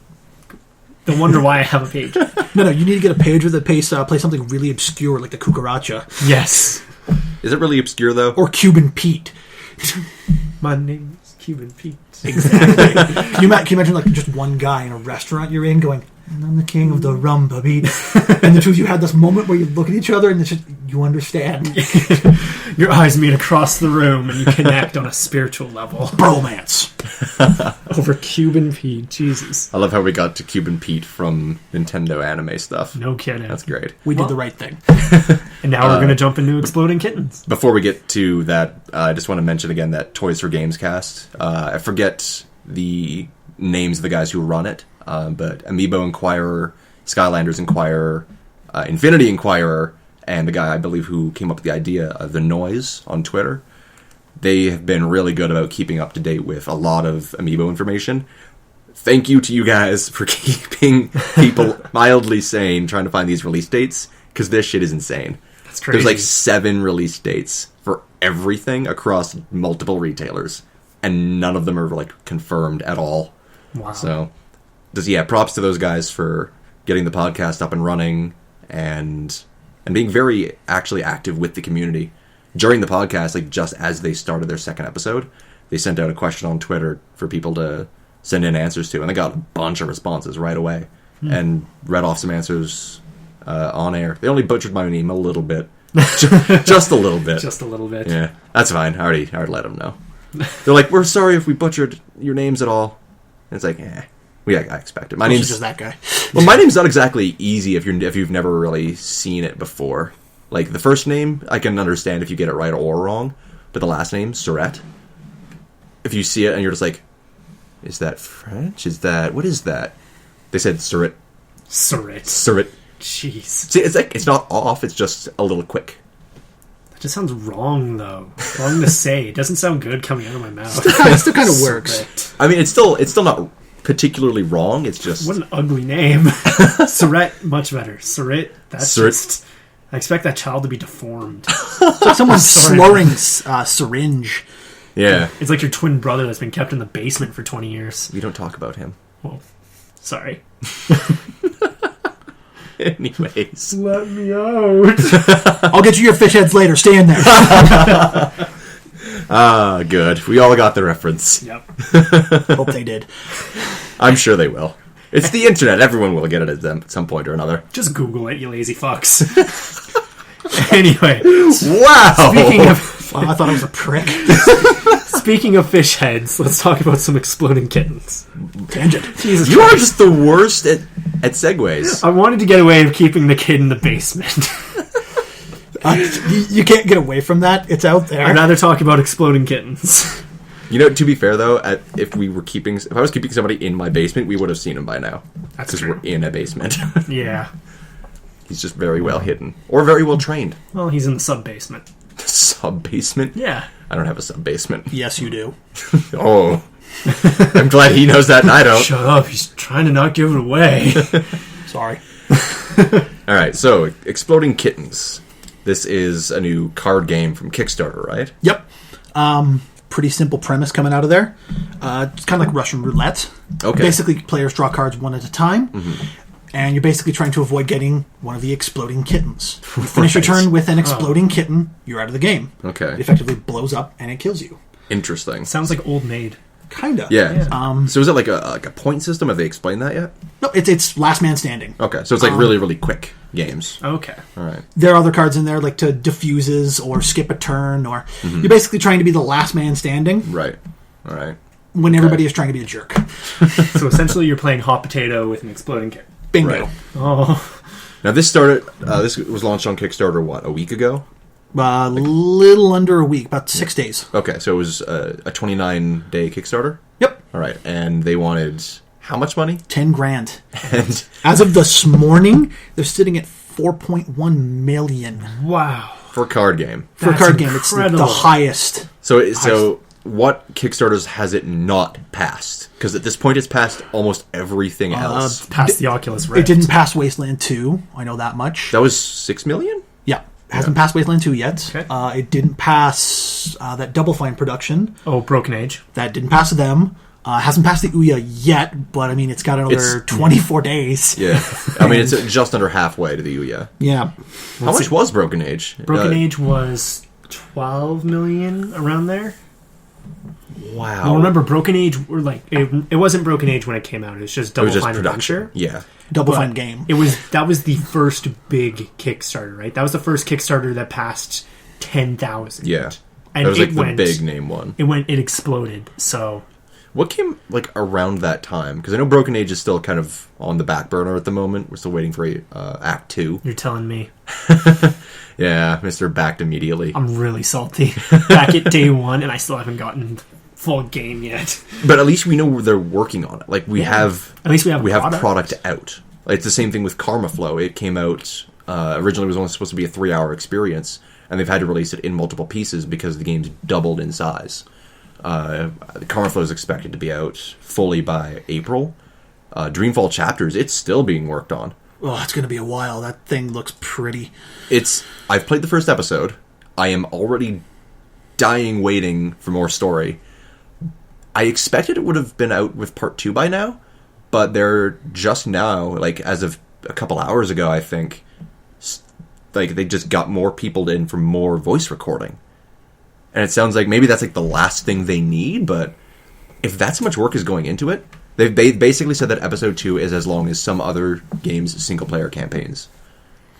wonder why I have a pager. No, you need to get a pager that plays something really obscure like the Cucaracha. Yes. Is it really obscure though? Or Cuban Pete. My name's Cuban Pete. Exactly. Can you imagine like just one guy in a restaurant you're in going, I'm the king of the rum, puppy. And the truth, you had this moment where you look at each other and it's just, you understand. Your eyes meet across the room and you connect on a spiritual level. Bromance. Over Cuban Pete. Jesus. I love how we got to Cuban Pete from Nintendo anime stuff. No kidding. That's great. We did the right thing. And now we're going to jump into Exploding Kittens. Before we get to that, I just want to mention again that Toys for Games cast. I forget the names of the guys who run it, but Amiibo Inquirer, Skylanders Inquirer, Infinity Inquirer, and the guy I believe who came up with the idea of The Noise on Twitter. They have been really good about keeping up to date with a lot of Amiibo information. Thank you to you guys for keeping people mildly sane trying to find these release dates, because this shit is insane. That's crazy. There's like 7 release dates for everything across multiple retailers, and none of them are like confirmed at all. Wow. So, props to those guys for getting the podcast up and running and being very actually active with the community. During the podcast, like just as they started their second episode, they sent out a question on Twitter for people to send in answers to, and they got a bunch of responses right away and read off some answers on air. They only butchered my name a little bit. Just a little bit. Just a little bit. Yeah, that's fine. I already let them know. They're like, we're sorry if we butchered your names at all. And it's like, I expect it. My name's just that guy. Well, my name's not exactly easy if you've never really seen it before. Like the first name, I can understand if you get it right or wrong, but the last name, Surette. If you see it and you're just like, is that French? What is that? They said Surette. Surette. Jeez. See, it's like it's not off. It's just a little quick. That just sounds wrong, though. Wrong to say. It doesn't sound good coming out of my mouth. It still kind of works. Surette. I mean, it's still not particularly wrong. It's just What an ugly name. Surette, much better. Surette, that's Surette. just... I expect that child to be deformed. It's like someone's slurring syringe. yeah. It's like your twin brother that's been kept in the basement for 20 years. We don't talk about him. Well, sorry. Anyways, Let me out. I'll get you your fish heads later. Stay in there. good. We all got the reference. Yep. Hope they did. I'm sure they will. It's the internet. Everyone will get it at some point or another. Just Google it, you lazy fucks. Anyway, Wow. speaking of Wow, I thought I was a prick. speaking of fish heads, let's talk about some exploding kittens. Tangent. Jesus You are Christ. just the worst at segues. I wanted to get away with keeping the kid in the basement. You can't get away from that. It's out there. I'd rather talk about exploding kittens. You know, to be fair though, if I was keeping somebody in my basement, we would have seen him by now. That's Because true. we're in a basement. Yeah. He's just very well hidden or very well trained. Well, he's in the sub-basement. Sub-basement? Yeah. I don't have a sub-basement. Yes, you do. Oh. I'm glad he knows that and I don't. Shut up. He's trying to not give it away. Sorry. All right, so Exploding Kittens. This is a new card game from Kickstarter, right? Yep. Pretty simple premise coming out of there. It's kind of like Russian roulette. Okay. Basically, players draw cards one at a time, and you're basically trying to avoid getting one of the exploding kittens. You finish your turn with an exploding kitten, you're out of the game. Okay. It effectively blows up, and it kills you. Interesting. Sounds like Old Maid. Kinda. Yeah. So is it like a point system? Have they explained that yet? No, it's last man standing. Okay, so it's like really, really quick games. Okay. All right. There are other cards in there, like to diffuses or skip a turn, or you're basically trying to be the last man standing Right. All right. when everybody is trying to be a jerk. So essentially you're playing hot potato with an exploding kitten. Bingo. Right. Oh. Now this started. This was launched on Kickstarter. What, a week ago? Little under a week, about 6 days. Okay, so it was a 29-day Kickstarter. Yep. All right, and they wanted how much money? 10 grand. And As of this morning, they're sitting at 4.1 million Wow. for a card game. for a That's card game. It's the incredible. highest. So what Kickstarters has it not passed? Because at this point, it's passed almost everything else. Past the Oculus Rift. It didn't pass Wasteland 2. I know that much. That was 6 million. Yeah. Hasn't passed Wasteland 2 yet. Okay. It didn't pass that Double Fine production. Oh, Broken Age. That didn't pass them. Hasn't passed the Ouya yet, but I mean, it's got another 24 days. Yeah, I mean it's just under halfway to the Ouya. Yeah. How much was Broken Age? Broken Age was 12 million, around there. Wow. Well, remember, Broken Age, were like it wasn't Broken Age when it came out. It was just it Double was just Fine production. Adventure. Yeah. Double But Fine game. That was the first big Kickstarter, right? That was the first Kickstarter that passed 10,000. Yeah. And that was like it the went, big name one. It exploded. So What came like around that time? Because I know Broken Age is still kind of on the back burner at the moment. We're still waiting for Act 2. you're telling me Yeah, Mr. Backed immediately. I'm really salty. Back at day one, and I still haven't gotten the full game yet. But at least we know they're working on it. Like we have, At least we have product out. Like, it's the same thing with Karma Flow. It came out originally was only supposed to be a 3-hour experience, and they've had to release it in multiple pieces because the game's doubled in size. Karma Flow is expected to be out fully by April. Dreamfall Chapters, it's still being worked on. Oh, it's going to be a while. That thing looks pretty. I've played the first episode. I am already dying waiting for more story. I expected it would have been out with part 2 by now, but they're just now, like as of a couple hours ago, I think, like they just got more people in for more voice recording. And it sounds like maybe that's like the last thing they need, but if that much work is going into it, they basically said that episode 2 is as long as some other games' single-player campaigns.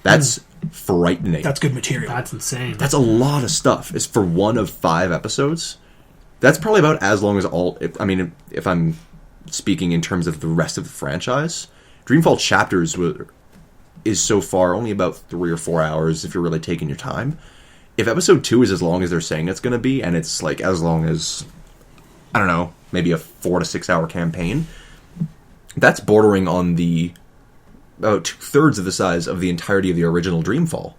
That's frightening. That's good material. That's insane. That's a lot of stuff. It's for one of 5 episodes. That's probably about as long as all... if I'm speaking in terms of the rest of the franchise, Dreamfall Chapters is so far only about 3 or 4 hours if you're really taking your time. If episode 2 is as long as they're saying it's going to be, and it's like as long as, I don't know, maybe a 4 to 6 hour campaign, that's bordering on the about 2/3 of the size of the entirety of the original Dreamfall.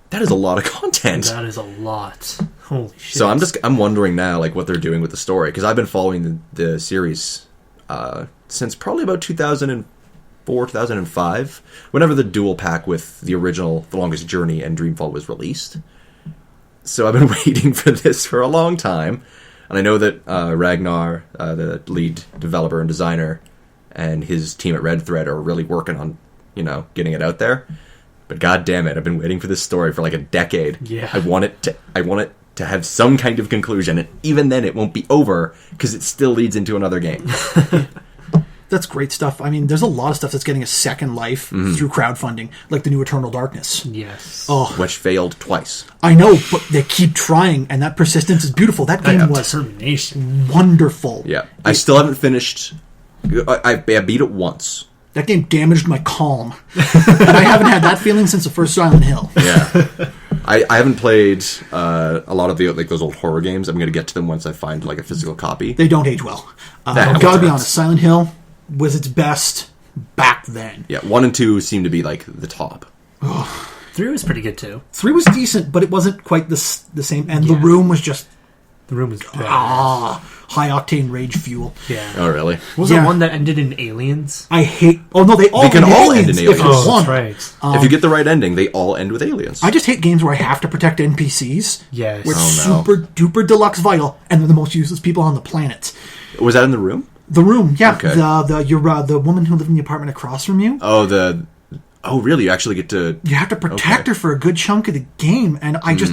That is a lot of content. That is a lot. Holy shit. So I'm wondering now, like, what they're doing with the story, because I've been following the series since probably about 2004, 2005, whenever the dual pack with the original The Longest Journey and Dreamfall was released. So I've been waiting for this for a long time, and I know that Ragnar, the lead developer and designer, and his team at Red Thread are really working on, getting it out there. But god damn it, I've been waiting for this story for like a decade. Yeah. I want it to have some kind of conclusion, and even then it won't be over because it still leads into another game. That's great stuff. I mean, there's a lot of stuff that's getting a second life through crowdfunding, like the new Eternal Darkness. Yes. Oh, Which failed twice. I know, but they keep trying, and that persistence is beautiful. That game was Determination. wonderful. Yeah. I still haven't finished... I beat it once. That game damaged my calm. And I haven't had that feeling since the first Silent Hill. Yeah. I haven't played a lot of those old horror games. I'm going to get to them once I find like a physical copy. They don't age well. That Gotta be hurts. honest, Silent Hill was its best back then. Yeah, 1 and 2 seem to be like the top. There's 3 was pretty good too. 3 was decent, but it wasn't quite the same. And the room was just The room was bad. high octane rage fuel. Yeah. Oh, really? What was the one that ended in aliens? I hate. Oh no, they can all end in If aliens. you Oh, want. that's right. If you get the right ending, they all end with aliens. I just hate games where I have to protect NPCs. Yes. We're Oh, no. super duper deluxe vital, and they're the most useless people on the planet. Was that in the room? The room, yeah. Okay. The woman who lived in the apartment across from you. Oh, really? You actually get to... You have to protect her for a good chunk of the game, and I just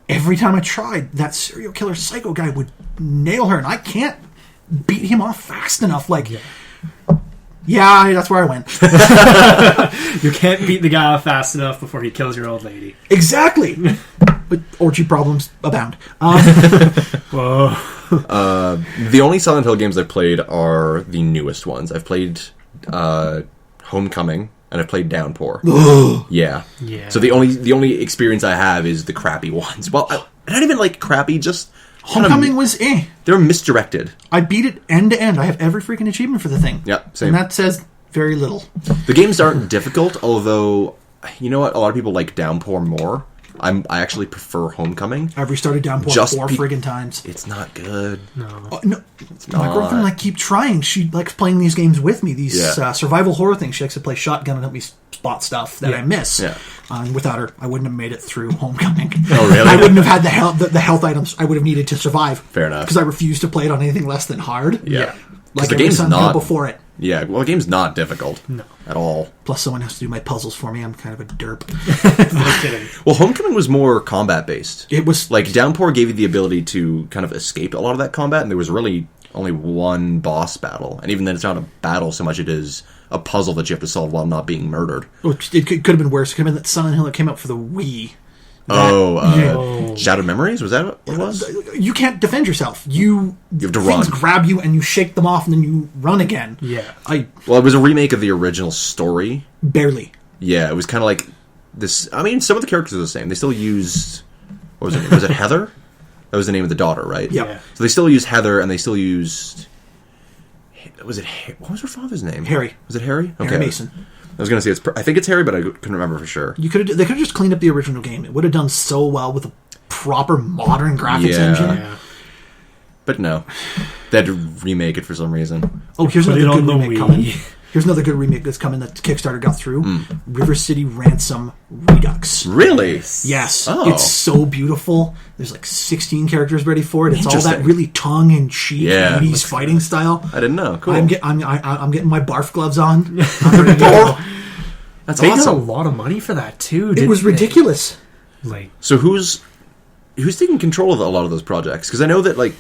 every time I tried, that serial killer psycho guy would nail her, and I can't beat him off fast enough. Like, yeah, that's where I went. You can't beat the guy off fast enough before he kills your old lady. Exactly. But orgy problems abound. Whoa. The only Silent Hill games I've played are the newest ones. I've played Homecoming, and I've played Downpour. Yeah. So the only experience I have is the crappy ones. Well, not even like crappy, just... Homecoming was They're misdirected. I beat it end to end. I have every freaking achievement for the thing. Yeah, same. And that says very little. The games aren't difficult, although, you know what? A lot of people like Downpour more. I actually prefer Homecoming. I've restarted Downpour Just 4 friggin' times. It's not good. No, It's my not. girlfriend keep trying. She likes playing these games with me. These survival horror things. She likes to play shotgun and help me spot stuff that I miss. Yeah. Without her, I wouldn't have made it through Homecoming. Oh, really? I wouldn't have had the health items I would have needed to survive. Fair enough. Because I refuse to play it on anything less than hard. Yeah. Like the every game's Silent Hill not... before it. Yeah, well, the game's not difficult. No. At all. Plus, someone has to do my puzzles for me. I'm kind of a derp. No kidding. Well, Homecoming was more combat-based. It was Like, Downpour gave you the ability to kind of escape a lot of that combat, and there was really only one boss battle. And even then, it's not a battle so much it is a puzzle that you have to solve while not being murdered. It could have been worse. It could have been that Silent Hill that came out for the Wii. Shattered Memories? Was that what it was? You can't defend yourself. You have to things run. grab you and you shake them off and then you run again. Yeah. Well, it was a remake of the original story. Barely. Yeah, it was kind of like this... I mean, some of the characters are the same. They still used... What was it? Was it Heather? That was the name of the daughter, right? Yeah. So they still used Heather, and they still used... Was it... What was her father's name? Harry. Was it Harry? Okay. Harry Mason. I was going to say, I think it's Harry, but I couldn't remember for sure. They could have just cleaned up the original game. It would have done so well with a proper modern graphics engine. Yeah. But no. They had to remake it for some reason. Oh, here's Put it another on good the remake Wii. coming. Here's another good remake that's coming that Kickstarter got through. River City Ransom Redux. Really? Yes. Oh. It's so beautiful. There's like 16 characters ready for it. It's all that Interesting. really tongue-in-cheek Yeah. 80s fighting style. I didn't know. Cool. I'm getting my barf gloves on. I'm ready to go. That's They got a awesome. lot of money for that too. It was ridiculous. Like, So who's taking control of a lot of those projects? Because I know that, like,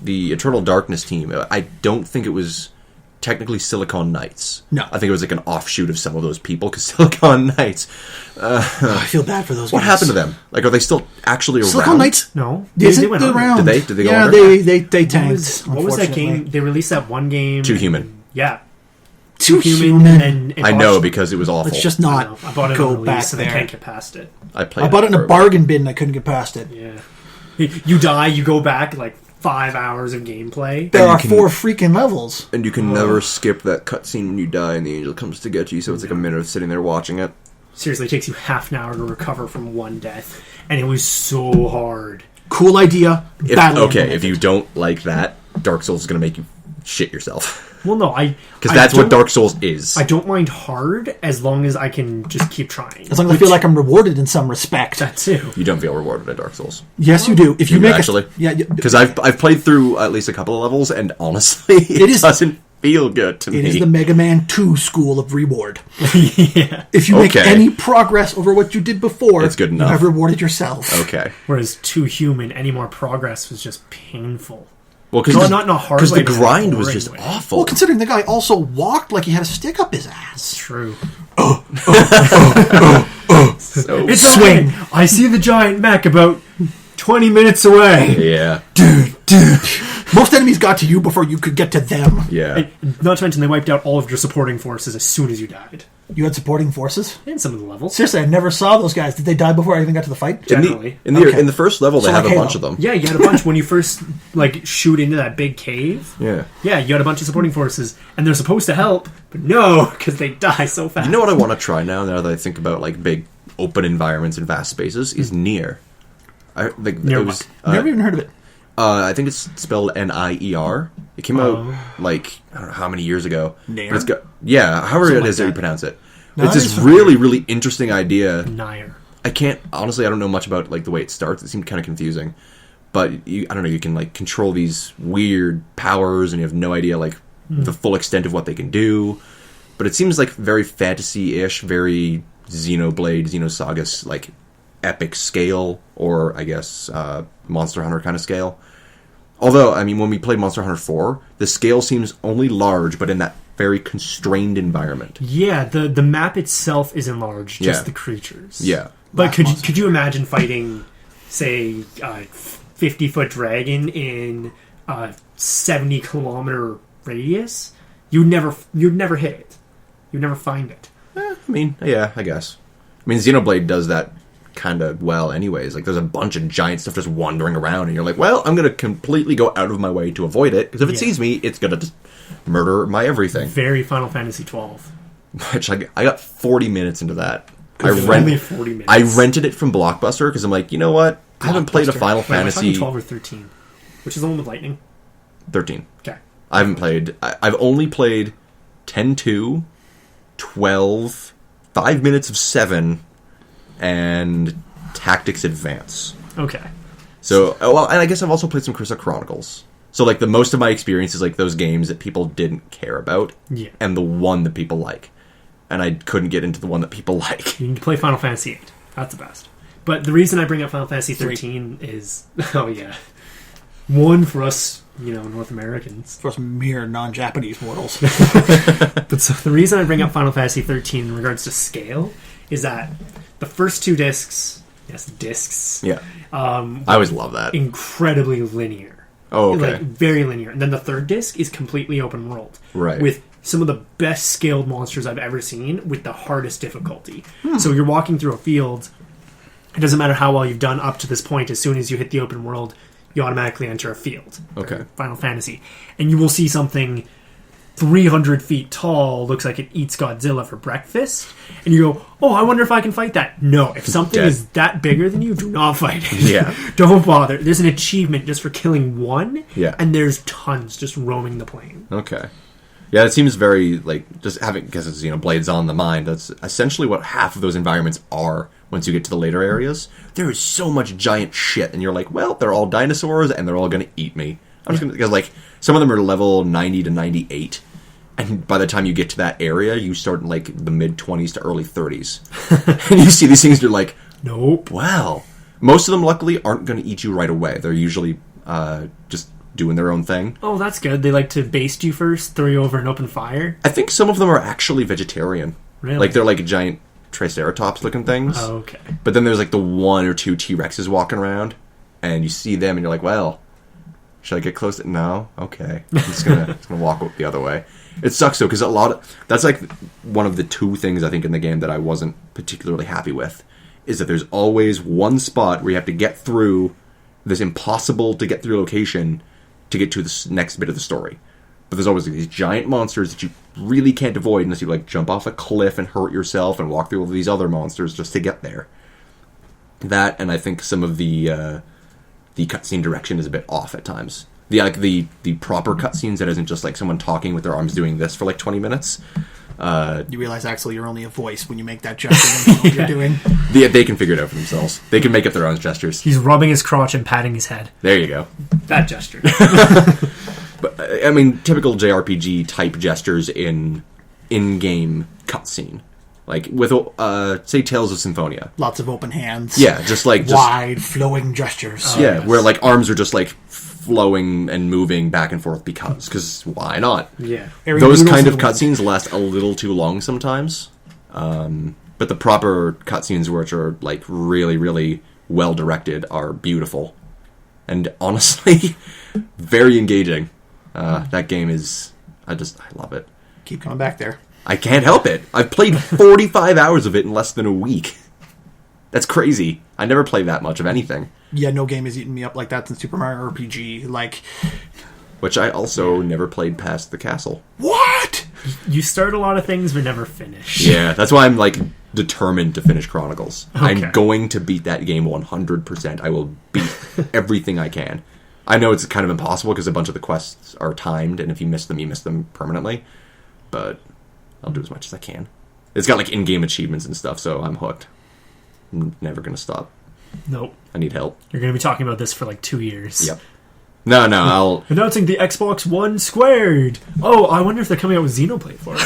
the Eternal Darkness team, I don't think it was technically Silicon Knights. No. I think it was like an offshoot of some of those people, because Silicon Knights... I feel bad for those What guys. happened to them? Like, are they still actually around? Silicon Knights? no. Isn't went under. around. Did they go Yeah, under? they tanked. What was that unfortunately. game? They released that one game. Too Human. Yeah. Too Human. human. And it I know, launched- because it was awful. Let's just I not know. I bought it go on release, back and I there. can't get past it. I played I bought it in for a bargain bin and I couldn't get past it. Yeah. You die, you go back like 5 hours of gameplay. There you are can- 4 freaking levels. And you can never skip that cutscene when you die and the angel comes to get you, so it's like a minute of sitting there watching it. Seriously, it takes you half an hour to recover from one death. And it was so hard. Cool idea. Badly If implemented. you don't like that, Dark Souls is going to make you shit yourself. Well, no, Because that's what Dark Souls is. I don't mind hard as long as I can just keep trying. As long as I feel like I'm rewarded in some respect. That too. You don't feel rewarded at Dark Souls. Yes, you do. If you You make actually? yeah, Because I've played through at least a couple of levels, and honestly, it is- doesn't feel good to me. it is the Mega Man 2 school of reward. Yeah. If you make Okay. any progress over what you did before, It's good enough. you have rewarded yourself. Okay. Whereas Too Human, any more progress was just painful. Well, No, not in a hard because way, the but in a grind was boring just way. awful. Well, considering the guy also walked like he had a stick up his ass. True. So- It's Swing. okay. I see the giant mech about 20 minutes away. yeah, Most enemies got to you before you could get to them. yeah. Not to mention they wiped out all of your supporting forces as soon as you died. You had supporting forces? In some of the levels. Seriously, I never saw those guys. Did they die before I even got to the fight? Generally. In the first level, they So have like a Halo. bunch of them. Yeah, you had a bunch when you first like shoot into that big cave. Yeah. Yeah, you had a bunch of supporting forces, and they're supposed to help, but no, because they die so fast. You know what I want to try now that I think about like big open environments and vast spaces is Nier. Nier what? Never even heard of it. I think it's spelled Nier. It came out like I don't know how many years ago. Nier? But it's got however it is that you that. pronounce it. No, it's that this is really really interesting idea. Nier. I don't know much about like the way it starts. It seemed kind of confusing. But I don't know, you can like control these weird powers and you have no idea like the full extent of what they can do. But it seems like very fantasy-ish, very Xenoblade, Xenosaga like epic scale, or I guess Monster Hunter kind of scale. Although, I mean, when we played Monster Hunter 4, the scale seems only large, but in that very constrained environment. Yeah, the map itself is enlarged, just Yeah. the creatures. Yeah. But could you imagine fighting, say, a 50-foot dragon in a 70-kilometer radius? You'd never hit it. You'd never find it. I mean, yeah, I guess. I mean, Xenoblade does that kind of well anyways. Like, there's a bunch of giant stuff just wandering around, and you're like, well, I'm going to completely go out of my way to avoid it, because if it sees me, it's going to just murder my everything. Very Final Fantasy 12. Which I got 40 minutes into that. Only 40 minutes. I rented it from Blockbuster, because I'm like, you know what? I haven't played a Final Wait, am I talking Fantasy... 12 or 13? Which is the one with lightning? 13. Okay. I haven't played... I've only played 10-2, 12, 5 minutes of 7, and Tactics Advance. Okay. So, and I guess I've also played some Crystal Chronicles. So, like, the most of my experience is, like, those games that people didn't care about, Yeah. and the one that people like. And I couldn't get into the one that people like. You need to play Final Fantasy 8. That's the best. But the reason I bring up Final Fantasy 13 is... Oh, yeah. One for us, North Americans. For us mere non-Japanese mortals. But so the reason I bring up Final Fantasy 13 in regards to scale is that the first two discs... Yes, discs. Yeah. I always love that. Incredibly linear. Oh, okay. Like, very linear. And then the third disc is completely open world. Right. With some of the best scaled monsters I've ever seen with the hardest difficulty. So you're walking through a field. It doesn't matter how well you've done up to this point. As soon as you hit the open world, you automatically enter a field. Okay. Final Fantasy. And you will see something 300 feet tall, looks like it eats Godzilla for breakfast. And you go, oh, I wonder if I can fight that. No, if something is that bigger than you, do not fight it. Yeah. Don't bother. There's an achievement just for killing one. Yeah. And there's tons just roaming the plane. Okay. Yeah, it seems very, like, just having, because it's, Blades on the mind, that's essentially what half of those environments are once you get to the later areas. There is so much giant shit, and you're like, well, they're all dinosaurs, and they're all going to eat me. I'm just going to, because, like, some of them are level 90 to 98, and by the time you get to that area, you start in, like, the mid-20s to early 30s. And you see these things, and you're like, nope. Wow. Most of them, luckily, aren't going to eat you right away. They're usually just doing their own thing. Oh, that's good. They like to baste you first, throw you over and open fire. I think some of them are actually vegetarian. Really? Like, they're like giant Triceratops looking things. Oh, okay. But then there's like the 1 or 2 T-Rexes walking around, and you see them and you're like, well, should I get close? No? Okay. I'm just gonna walk the other way. It sucks though, because that's like one of the 2 things I think in the game that I wasn't particularly happy with, is that there's always one spot where you have to get through this impossible to get through location to get to the next bit of the story. But there's always these giant monsters that you really can't avoid unless you like jump off a cliff and hurt yourself and walk through all these other monsters just to get there. That, and I think some of the cutscene direction is a bit off at times. The proper cutscenes that isn't just like someone talking with their arms doing this for like 20 minutes. You realize, Axel, you're only a voice when you make that gesture. What you're doing. They can figure it out for themselves. They can make up their own gestures. He's rubbing his crotch and patting his head. There you go. That gesture. But I mean, typical JRPG type gestures in in-game cutscene, like with say Tales of Symphonia. Lots of open hands. Yeah, just wide flowing gestures. Yeah, where like arms are just like flowing and moving back and forth because why not? Yeah. Those kind of cutscenes last a little too long sometimes. But the proper cutscenes, which are like really, really well directed, are beautiful. And honestly, very engaging. That game is... I love it. Keep coming back there. I can't help it. I've played 45 hours of it in less than a week. That's crazy. I never play that much of anything. Yeah, no game has eaten me up like that since Super Mario RPG. Like... Which I also never played past the castle. What? You start a lot of things but never finish. Yeah, that's why I'm like determined to finish Chronicles. Okay. I'm going to beat that game 100%. I will beat everything I can. I know it's kind of impossible because a bunch of the quests are timed, and if you miss them, you miss them permanently. But I'll do as much as I can. It's got like in-game achievements and stuff, so I'm hooked. I'm never going to stop. Nope. I need help. You're going to be talking about this for like 2 years. Yep. No, I'll... Announcing the Xbox One Squared. Oh, I wonder if they're coming out with Xenoblade for it.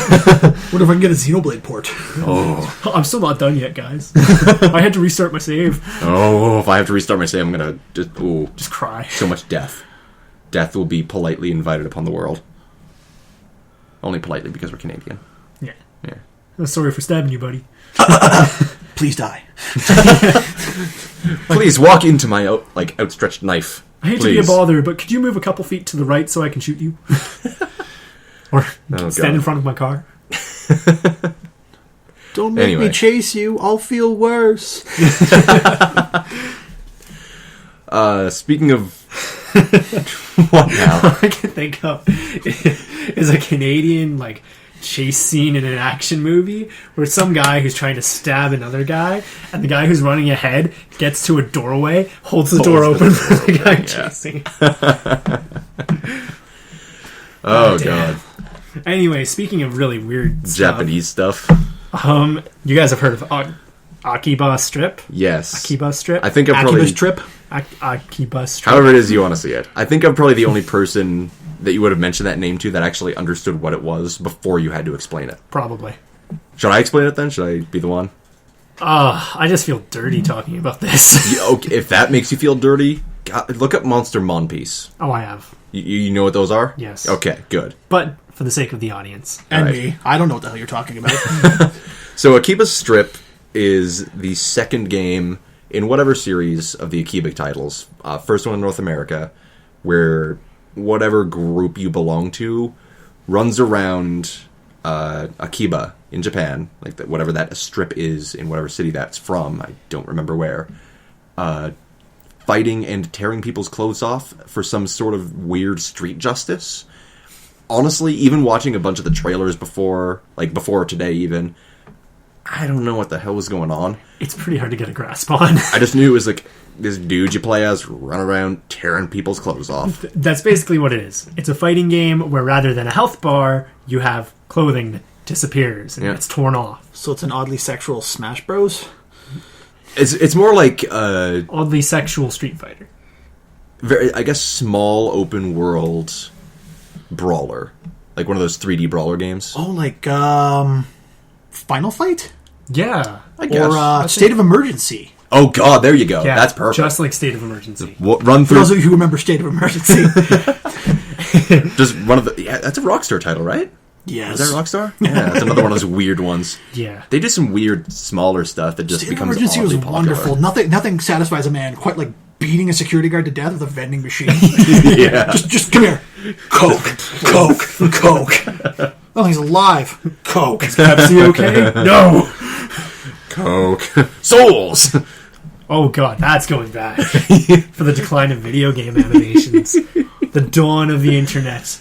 What if I can get a Xenoblade port? Oh. I'm still not done yet, guys. I had to restart my save. Oh, if I have to restart my save, I'm going to just... Ooh. Just cry. So much death. Death will be politely invited upon the world. Only politely because we're Canadian. Yeah. Yeah. I'm sorry for stabbing you, buddy. Please die. Please walk into my outstretched knife. I hate to be a bother, but could you move a couple feet to the right so I can shoot you? Or stand in front of my car? Don't make me chase you. I'll feel worse. Speaking of... what now? All I can think of is a Canadian, chase scene in an action movie where some guy who's trying to stab another guy, and the guy who's running ahead gets to a doorway, holds the door open for the guy chasing. Oh god. Anyway, speaking of really weird Japanese stuff. You guys have heard of Akiba Strip? Yes. Akiba Strip? I think I'm probably... Akiba's Trip? Akiba Strip. However it is you want to see it. I think I'm probably the only person that you would have mentioned that name to that actually understood what it was before you had to explain it. Probably. Should I explain it then? Should I be the one? I just feel dirty talking about this. Okay, if that makes you feel dirty, look up Monster Monpiece. Oh, I have. You know what those are? Yes. Okay, good. But for the sake of the audience. And right. me. I don't know what the hell you're talking about. So Akiba Strip is the second game in whatever series of the Akiba titles. First one in North America, where whatever group you belong to runs around Akiba in Japan, whatever that strip is in whatever city that's from, I don't remember where, fighting and tearing people's clothes off for some sort of weird street justice. Honestly, even watching a bunch of the trailers before today even, I don't know what the hell was going on. It's pretty hard to get a grasp on. I just knew it was this dude you play as run around tearing people's clothes off. That's basically what it is. It's a fighting game where rather than a health bar, you have clothing that disappears and it's torn off. So it's an oddly sexual Smash Bros? It's more like oddly sexual Street Fighter. Very, I guess, small open world brawler, like one of those 3D brawler games. Oh, Final Fight? Yeah, I guess. Or State of Emergency. Oh god, there you go. Yeah, that's perfect. Just like State of Emergency. Run For through. those of you who remember State of Emergency. Just one of the. Yeah, that's a Rockstar title, right? Yes. Is that Rockstar? Yeah, that's another one of those weird ones. Yeah, they do some weird, smaller stuff that just State becomes of Emergency was popular. wonderful. Nothing satisfies a man quite like beating a security guard to death with a vending machine. Yeah. Just come here. Coke. Oh, he's alive. Coke. Is Pepsi okay? No. Coke. Souls. Oh god, that's going back. For the decline of video game animations. The dawn of the internet.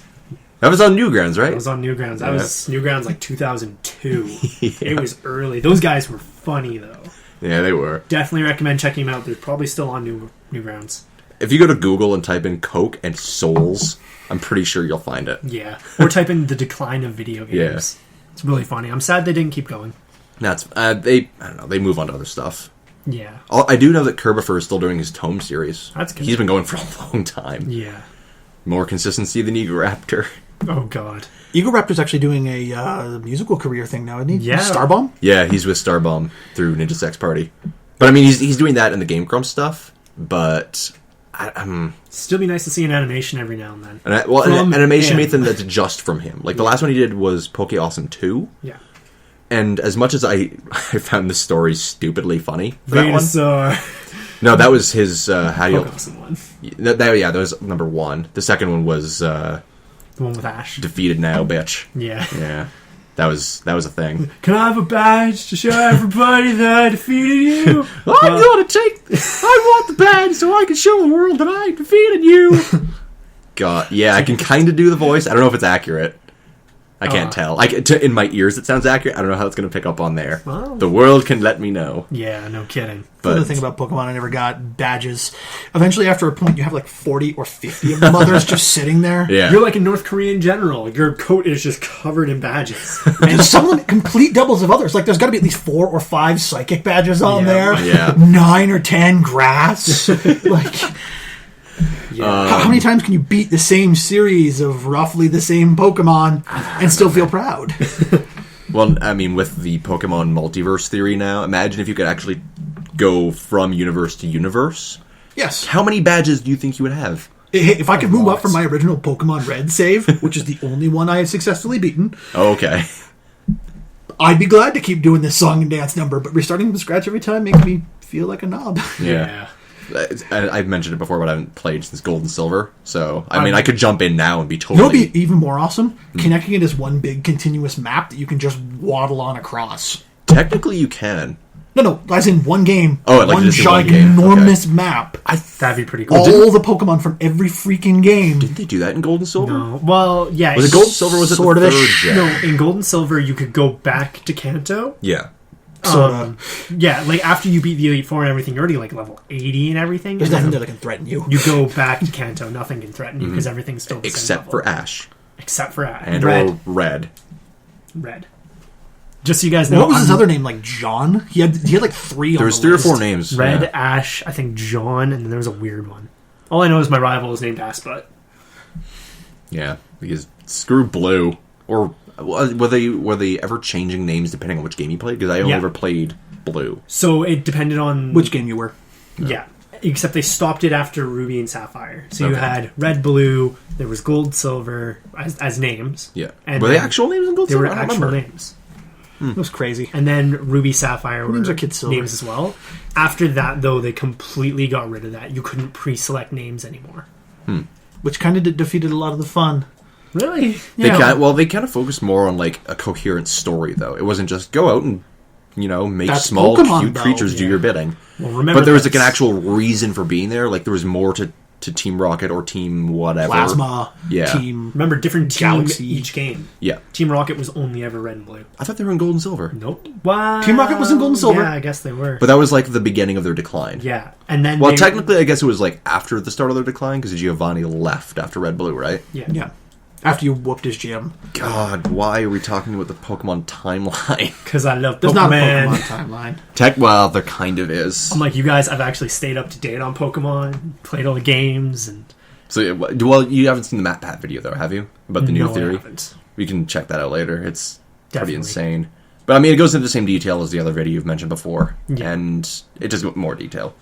That was on Newgrounds, right? That was on Newgrounds. That was Newgrounds 2002. It was early. Those guys were funny, though. Yeah, they were. Definitely recommend checking them out. They're probably still on Newgrounds. If you go to Google and type in Coke and Souls, I'm pretty sure you'll find it. Yeah. Or type in the decline of video games. Yeah. It's really funny. I'm sad they didn't keep going. That's I don't know, they move on to other stuff. Yeah. I do know that Kerbifer is still doing his Tome series. That's good. He's been going for a long time. Yeah. More consistency than Egoraptor. Oh, God. Egoraptor's actually doing a musical career thing now, isn't he? Yeah. Starbomb? Yeah, he's with Starbomb through Ninja Sex Party. But I mean, he's doing that in the Game Grumps stuff, but... Still be nice to see an animation every now and then. An animation Nathan that's just from him. The last one he did was Poke Awesome 2. Yeah. And as much as I found the story stupidly funny for that one... Venusaur. No, that was his... how do you... Poke Awesome one. That was number 1. The second one was... the one with Ash. Defeated now, bitch. Yeah. Yeah. That was a thing. Can I have a badge to show everybody that I defeated you? I want the badge so I can show the world that I defeated you. God, yeah, I can kind of do the voice. I don't know if it's accurate. I can't tell. In my ears, it sounds accurate. I don't know how it's going to pick up on there. Well. The world can let me know. Yeah, no kidding. The other thing about Pokemon, I never got badges. Eventually, after a point, you have like 40 or 50 of them others just sitting there. Yeah. You're like a North Korean general. Your coat is just covered in badges. And some of them complete doubles of others. Like, there's got to be at least 4 or 5 psychic badges on there. Yeah. 9 or 10 grass. Like... Yeah. How many times can you beat the same series of roughly the same Pokemon and still feel proud? Well, I mean, with the Pokemon multiverse theory now, imagine if you could actually go from universe to universe. Yes. How many badges do you think you would have? If I could move up from my original Pokemon Red save, which is the only one I have successfully beaten, Oh, okay. I'd be glad to keep doing this song and dance number, but restarting from scratch every time makes me feel like a knob. Yeah. I've mentioned it before, but I haven't played since Gold and Silver. So, I mean, I could jump in now and be totally... You know what would be even more awesome? Connecting it as one big continuous map that you can just waddle on across. Technically, you can. No, as in one game. Oh, like one just in one game. ginormous Okay. map. That'd be pretty cool. All the Pokemon from every freaking game. Didn't they do that in Gold and Silver? No. Well, yeah. Was it Gold and Silver? Was it Sort the of third ish. gen? No, in Gold and Silver, you could go back to Kanto. Yeah. Yeah, like after you beat the Elite Four and everything, you're already like level 80 and everything. There's and nothing then there that can threaten you. you go back to Kanto, nothing can threaten you because everything's still the same Except level. for Ash. Except for Ash. And Red. or Red. Red. Just so you guys know, What was his other name? Like John? He had like 3 on There was the 3 or list. 4 names. Red, Yeah. Ash, I think John, and then there was a weird one. All I know is my rival was named Asput. Yeah, because screw Blue. Or were they ever changing names depending on which game you played? Because I only Yeah. ever played Blue. So it depended on... Which game you were. Yeah. Except they stopped it after Ruby and Sapphire. So you Okay. had Red, Blue, there was Gold, Silver as names. Yeah. And Were they then actual names in Gold They Silver? were I don't actual remember. names. It was crazy. And then Ruby, Sapphire were names are Kid Silver. names as well. After that, though, they completely got rid of that. You couldn't pre-select names anymore. Which kind of defeated a lot of the fun. Really? They kind of focused more on like a coherent story, though. It wasn't just go out and make That's small, Pokemon, cute though. creatures do Yeah. your bidding. Well, remember But there was like an that's- actual reason for being there. Like there was more to Team Rocket or Team whatever. Plasma, Yeah. Team... Remember, different team Galaxy. each game. Yeah. Team Rocket was only ever Red and Blue. I thought they were in Gold and Silver. Nope. Wow. Team Rocket was in Gold and Silver. Yeah, I guess they were. But that was like the beginning of their decline. yeah. And then Well, they- technically, I guess it was like after the start of their decline because Giovanni left after Red Blue, right? Yeah. Yeah. After you whooped his gym. God, why are we talking about the Pokemon timeline? Because I love Pokemon. There's not a Pokemon timeline. Well, there kind of is. I'm like, you guys, I've actually stayed up to date on Pokemon, played all the games, and... So, well, you haven't seen the Matt Pat video, though, have you? About the new No, I theory? haven't. We can check that out later. It's Definitely. pretty insane. But, I mean, it goes into the same detail as the other video you've mentioned before. Yeah. And it does go more detail.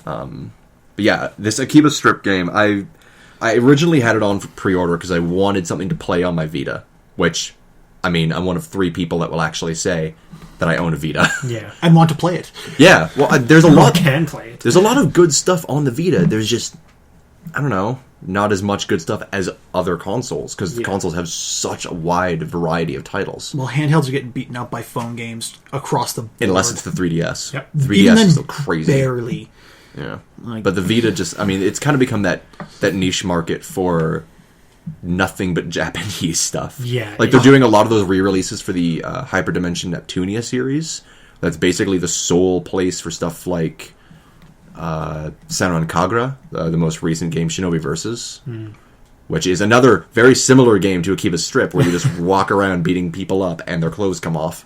But, yeah, this Akiba Strip game, I originally had it on for pre-order because I wanted something to play on my Vita. Which, I mean, I'm one of 3 people that will actually say that I own a Vita. Yeah. And want to play it. Yeah, well, there's a I lot... can play it. There's a lot of good stuff on the Vita. There's just, I don't know, not as much good stuff as other consoles because the Yeah. consoles have such a wide variety of titles. Well, handhelds are getting beaten up by phone games across the board. Unless it's the 3DS. Yep. 3DS Even then, is still crazy. barely. Yeah. Like- But the Vita just, I mean, it's kind of become that niche market for nothing but Japanese stuff. Yeah, Like they're yeah. doing a lot of those re-releases for the Hyperdimension Neptunia series. That's basically the sole place for stuff like Senran Kagura, the most recent game, Shinobi Versus, which is another very similar game to Akiba Strip, where you just walk around beating people up and their clothes come off.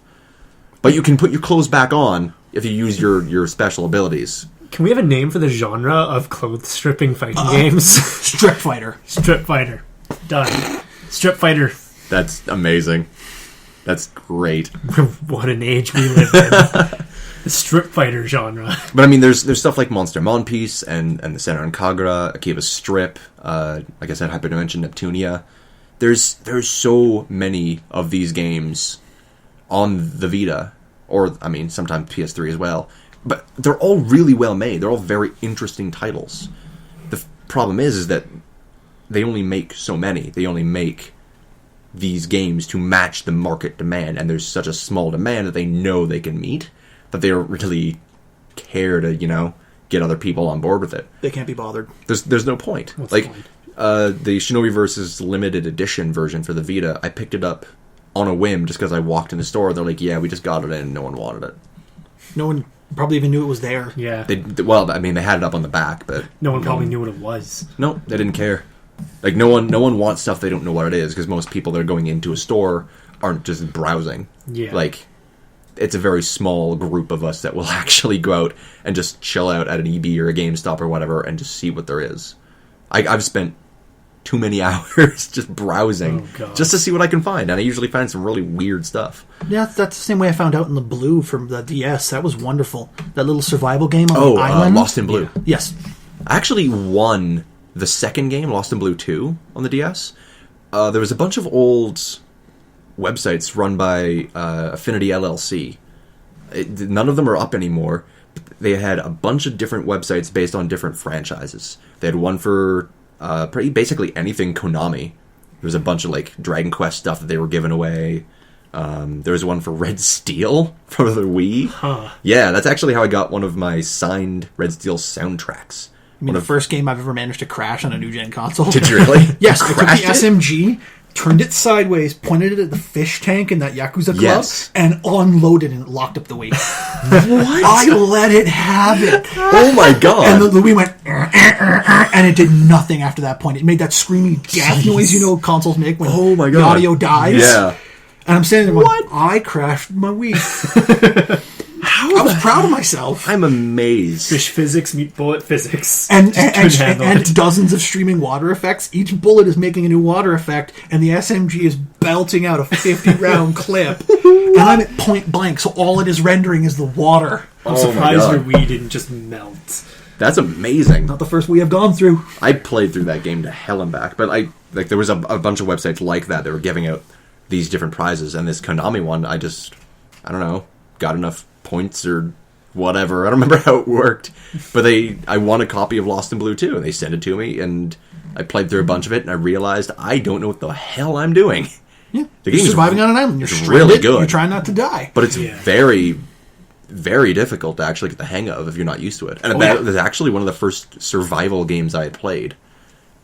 But you can put your clothes back on if you use your special abilities. Can we have a name for the genre of clothes stripping fighting games? Strip Fighter. Strip Fighter. Done. Strip Fighter. That's amazing. That's great. What an age we live in. The Strip Fighter genre. But I mean, there's stuff like Monster Monpiece and the Senran Kagura, Akiba Strip, like I said, Hyperdimension Neptunia. There's so many of these games on the Vita, or I mean, sometimes PS3 as well. But they're all really well made. They're all very interesting titles. The problem is that they only make so many. They only make these games to match the market demand, and there's such a small demand that they know they can meet that they don't really care to, get other people on board with it. They can't be bothered. There's no point. What's like the point? the Shinobi Versus limited edition version for the Vita, I picked it up on a whim just because I walked in the store. They're like, yeah, we just got it in and no one wanted it. No one probably even knew it was there. Yeah. They had it up on the back, but... No one probably knew what it was. No, they didn't care. Like, no one wants stuff they don't know what it is, because most people that are going into a store aren't just browsing. Yeah. Like, it's a very small group of us that will actually go out and just chill out at an EB or a GameStop or whatever and just see what there is. I've spent too many hours just browsing just to see what I can find, and I usually find some really weird stuff. Yeah, that's the same way I found out in the Blue from the DS. That was wonderful. That little survival game on the island. Lost in Blue. Yeah. Yes. I actually won the second game, Lost in Blue 2, on the DS. There was a bunch of old websites run by Affinity LLC. None of them are up anymore. They had a bunch of different websites based on different franchises. They had one for pretty basically anything Konami. There was a bunch of like Dragon Quest stuff that they were giving away. There was one for Red Steel for the Wii. Huh. Yeah, that's actually how I got one of my signed Red Steel soundtracks. I mean, the first game I've ever managed to crash on a new gen console. Did you really? Yes, I took the Crashed it? SMG, turned it sideways, pointed it at the fish tank in that Yakuza club, Yes. and unloaded and locked up the Wii. What? I let it have it. Oh my god. And the Wii went, and it did nothing after that point. It made that screaming death noise consoles make when Oh my the God. audio dies. Yeah. And I'm standing there going, I crashed my Wii. I was proud of myself. I'm amazed. Fish physics meet bullet physics. And Couldn't handle it. dozens of streaming water effects. Each bullet is making a new water effect, and the SMG is belting out a 50-round clip. And I'm at point blank, so all it is rendering is the water. I'm Oh my surprised God. your Wii didn't just melt. That's amazing. Not the first we have gone through. I played through that game to hell and back, but there was a bunch of websites like that were giving out these different prizes, and this Konami one, I don't know, got enough points or whatever. I don't remember how it worked, but I won a copy of Lost in Blue 2, and they sent it to me, and I played through a bunch of it, and I realized I don't know what the hell I'm doing. Yeah. The You're game is surviving on an island. You're it's stranded. really good. You're trying not to die. But it's Yeah. very, very difficult to actually get the hang of if you're not used to it. And yeah. that was actually one of the first survival games I had played.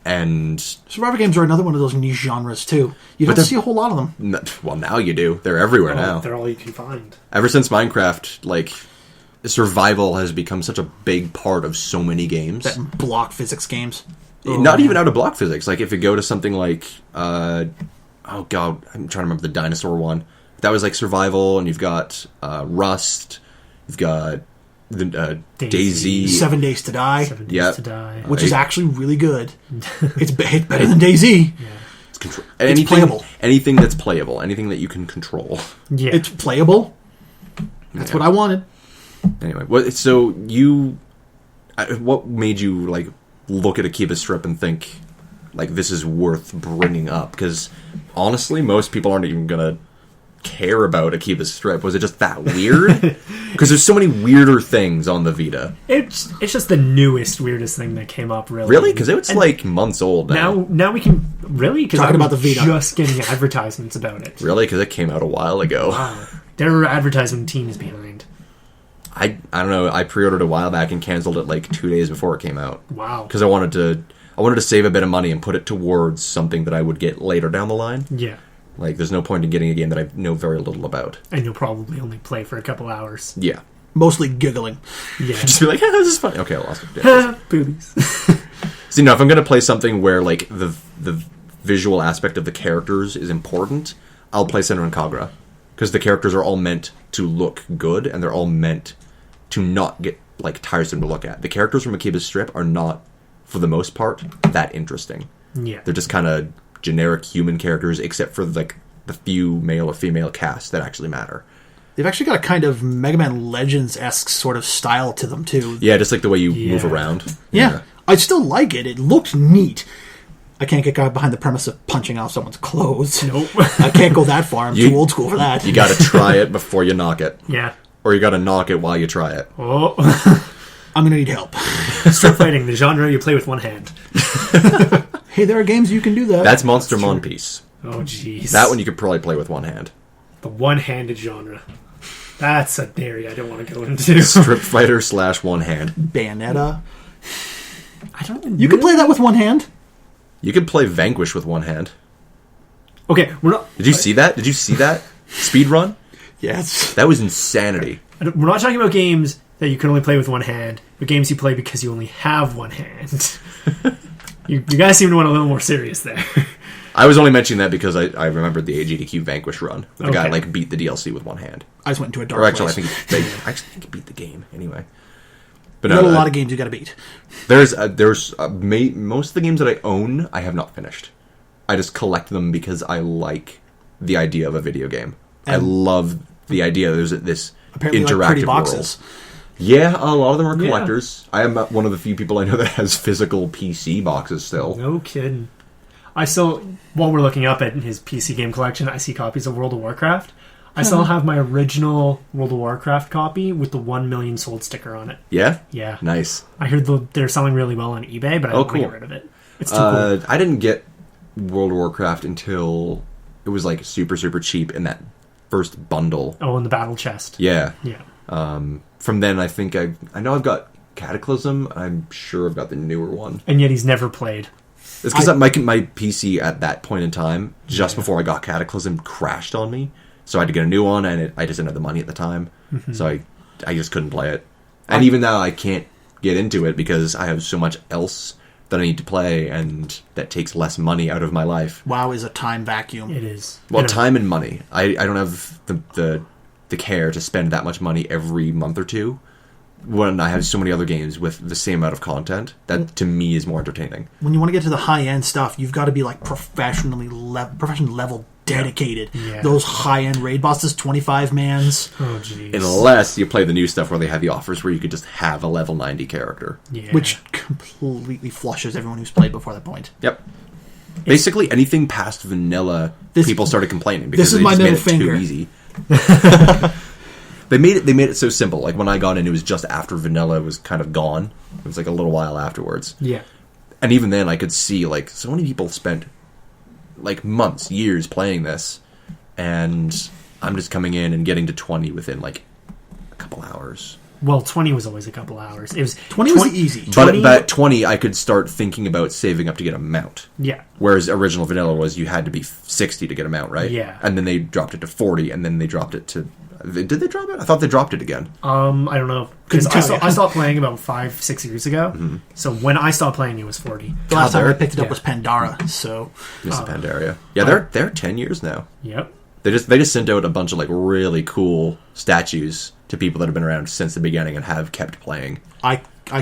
And Survivor games are another one of those niche genres, too. You don't they're- see a whole lot of them. well, now you do. They're everywhere now. They're all you can find. Ever since Minecraft, like, survival has become such a big part of so many games. That block physics games. Not even out of block physics. Like, if you go to something like, oh god, I'm trying to remember the dinosaur one. That was like survival, and you've got Rust, you've got the DayZ. DayZ. 7 Days to Die, 7 Days Yep. to Die. which is actually really good. It's better than DayZ. Anything, playable. Anything that's playable, anything that you can control. Yeah. It's playable. That's what I wanted. Anyway, what made you like look at a Kiba strip and think like this is worth bringing up? Because honestly, most people aren't even gonna care about a Kiba strip. Was it just that weird? Because there's so many weirder things on the Vita. It's just the newest, weirdest thing that came up, really. Really? Because it's like months old now. Now we can... Really? Because Talking about the Vita. just getting advertisements about it. Really? Because it came out a while ago. Wow. Their advertising team is behind. I don't know. I pre-ordered a while back and canceled it like 2 days before it came out. Wow. Because I wanted to save a bit of money and put it towards something that I would get later down the line. Yeah. Like, there's no point in getting a game that I know very little about. And you'll probably only play for a couple hours. Yeah. Mostly giggling. Yeah. Just be like, this is funny. Okay, I lost it. Yeah. Boobies. See, no, if I'm going to play something where, like, the visual aspect of the characters is important, I'll play Senran Kagura. Because the characters are all meant to look good, and they're all meant to not get, like, tiresome to look at. The characters from Akiba's strip are not, for the most part, that interesting. Yeah. They're just kind of generic human characters, except for, like, the few male or female casts that actually matter. They've actually got a kind of Mega Man Legends-esque sort of style to them, too. Yeah, just like the way you Yeah. move around. Yeah. I still like it. It looked neat. I can't get behind the premise of punching off someone's clothes. Nope. I can't go that far. I'm You- too old school for that. You gotta try it before you knock it. Yeah. Or you gotta knock it while you try it. Oh. I'm going to need help. Strip fighting, the genre you play with one hand. Hey, there are games you can do that. That's Monster Mon Piece. Oh, jeez. That one you could probably play with one hand. The one-handed genre. That's an area I don't want to go into. Strip Fighter / one hand. Bayonetta. I don't You can play that with one hand. You can play Vanquish with one hand. Okay, we're not. Did you see that? Did you see that speed run? Yes. That was insanity. We're not talking about games that you can only play with one hand, but games you play because you only have one hand. you guys seem to want a little more serious there. I was only mentioning that because I remembered the AGDQ Vanquish run. The guy Okay. beat the DLC with one hand. I just went into a dark Or actually, place. I think he beat the game anyway. But There's a lot of games you got to beat. There's most of the games that I own, I have not finished. I just collect them because I like the idea of a video game. I love the idea. There's this Apparently, interactive like pretty world. boxes. Yeah, a lot of them are Yeah. collectors. I am one of the few people I know that has physical PC boxes still. No kidding. I still, while we're looking up at his PC game collection, I see copies of World of Warcraft. I still have my original World of Warcraft copy with the 1 million sold sticker on it. Yeah? Yeah. Nice. I heard they're selling really well on eBay, but I don't want to cool. get rid of it. It's too cool. I didn't get World of Warcraft until it was like super, super cheap in that first bundle. Oh, and the battle chest. Yeah. Yeah. From then, I think I know I've got Cataclysm. I'm sure I've got the newer one. And yet he's never played. It's because my PC at that point in time, just before I got Cataclysm, crashed on me. So I had to get a new one, and I just didn't have the money at the time. So I just couldn't play it. And even now, I can't get into it because I have so much else that I need to play, and that takes less money out of my life. WoW is a time vacuum. It is. Well, You know, time and money. I don't have the care to spend that much money every month or two when I have so many other games with the same amount of content. That, to me, is more entertaining. When you want to get to the high-end stuff, you've got to be like professional level dedicated. Yeah. Those high-end raid bosses, 25 mans. Oh, jeez. Unless you play the new stuff where they have the offers where you could just have a level 90 character. Yeah. Which completely flushes everyone who's played before that point. Yep. Basically, anything past vanilla, people started complaining because this is they my just made middle it finger. too easy. They made it so simple. Like when I got in, it was just after vanilla was kind of gone. It was like a little while afterwards. Yeah. And even then, I could see like so many people spent like months, years playing this, and I'm just coming in and getting to 20 within like a couple hours. Well, 20 was always a couple hours. It was 20 was easy. But at 20, I could start thinking about saving up to get a mount. Yeah. Whereas original vanilla was you had to be 60 to get a mount, right? Yeah. And then they dropped it to 40, and then they dropped it to... Did they drop it? I thought they dropped it again. I don't know. Because Couldn't tell you. I stopped playing about 5-6 years ago. So when I stopped playing, it was 40. The last time I picked it up yeah. was Pandara, so... Miss the Pandaria. Yeah, they're 10 years now. Yep. They just sent out a bunch of like really cool statues to people that have been around since the beginning and have kept playing. I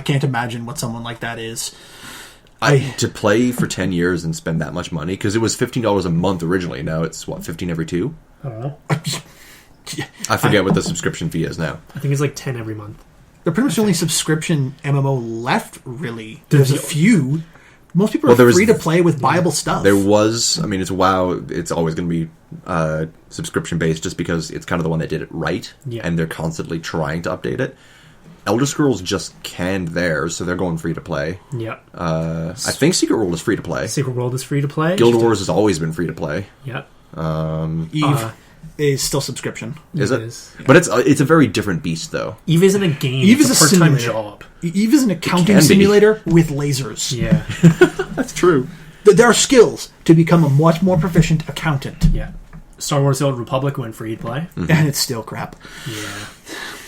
can't imagine what someone like that is. To play for 10 years and spend that much money, because it was $15 a month originally. Now it's, what, 15 every 2? I don't know. I forget what the subscription fee is now. I think it's like 10 every month. They're pretty much the only subscription MMO left, really. There's a few. Most people are there was- free to play with buyable stuff. There was, I mean, it's WoW. It's always going to be subscription based, just because it's kind of the one that did it right, Yeah. and they're constantly trying to update it. Elder Scrolls just canned theirs, so they're going free to play. Yep. I think Secret World is free to play. Secret World is free to play. Guild Wars has always been free to play. Yep. Eve is still subscription. Is It it? is. But it's a very different beast, though. Eve isn't a game. Eve it's is a a part-time simulator. job. Eve is an accounting can be. simulator with lasers. Yeah. That's true. There are skills to become a much more proficient accountant. Yeah. Star Wars: The Old Republic went free to play. And it's still crap. Yeah.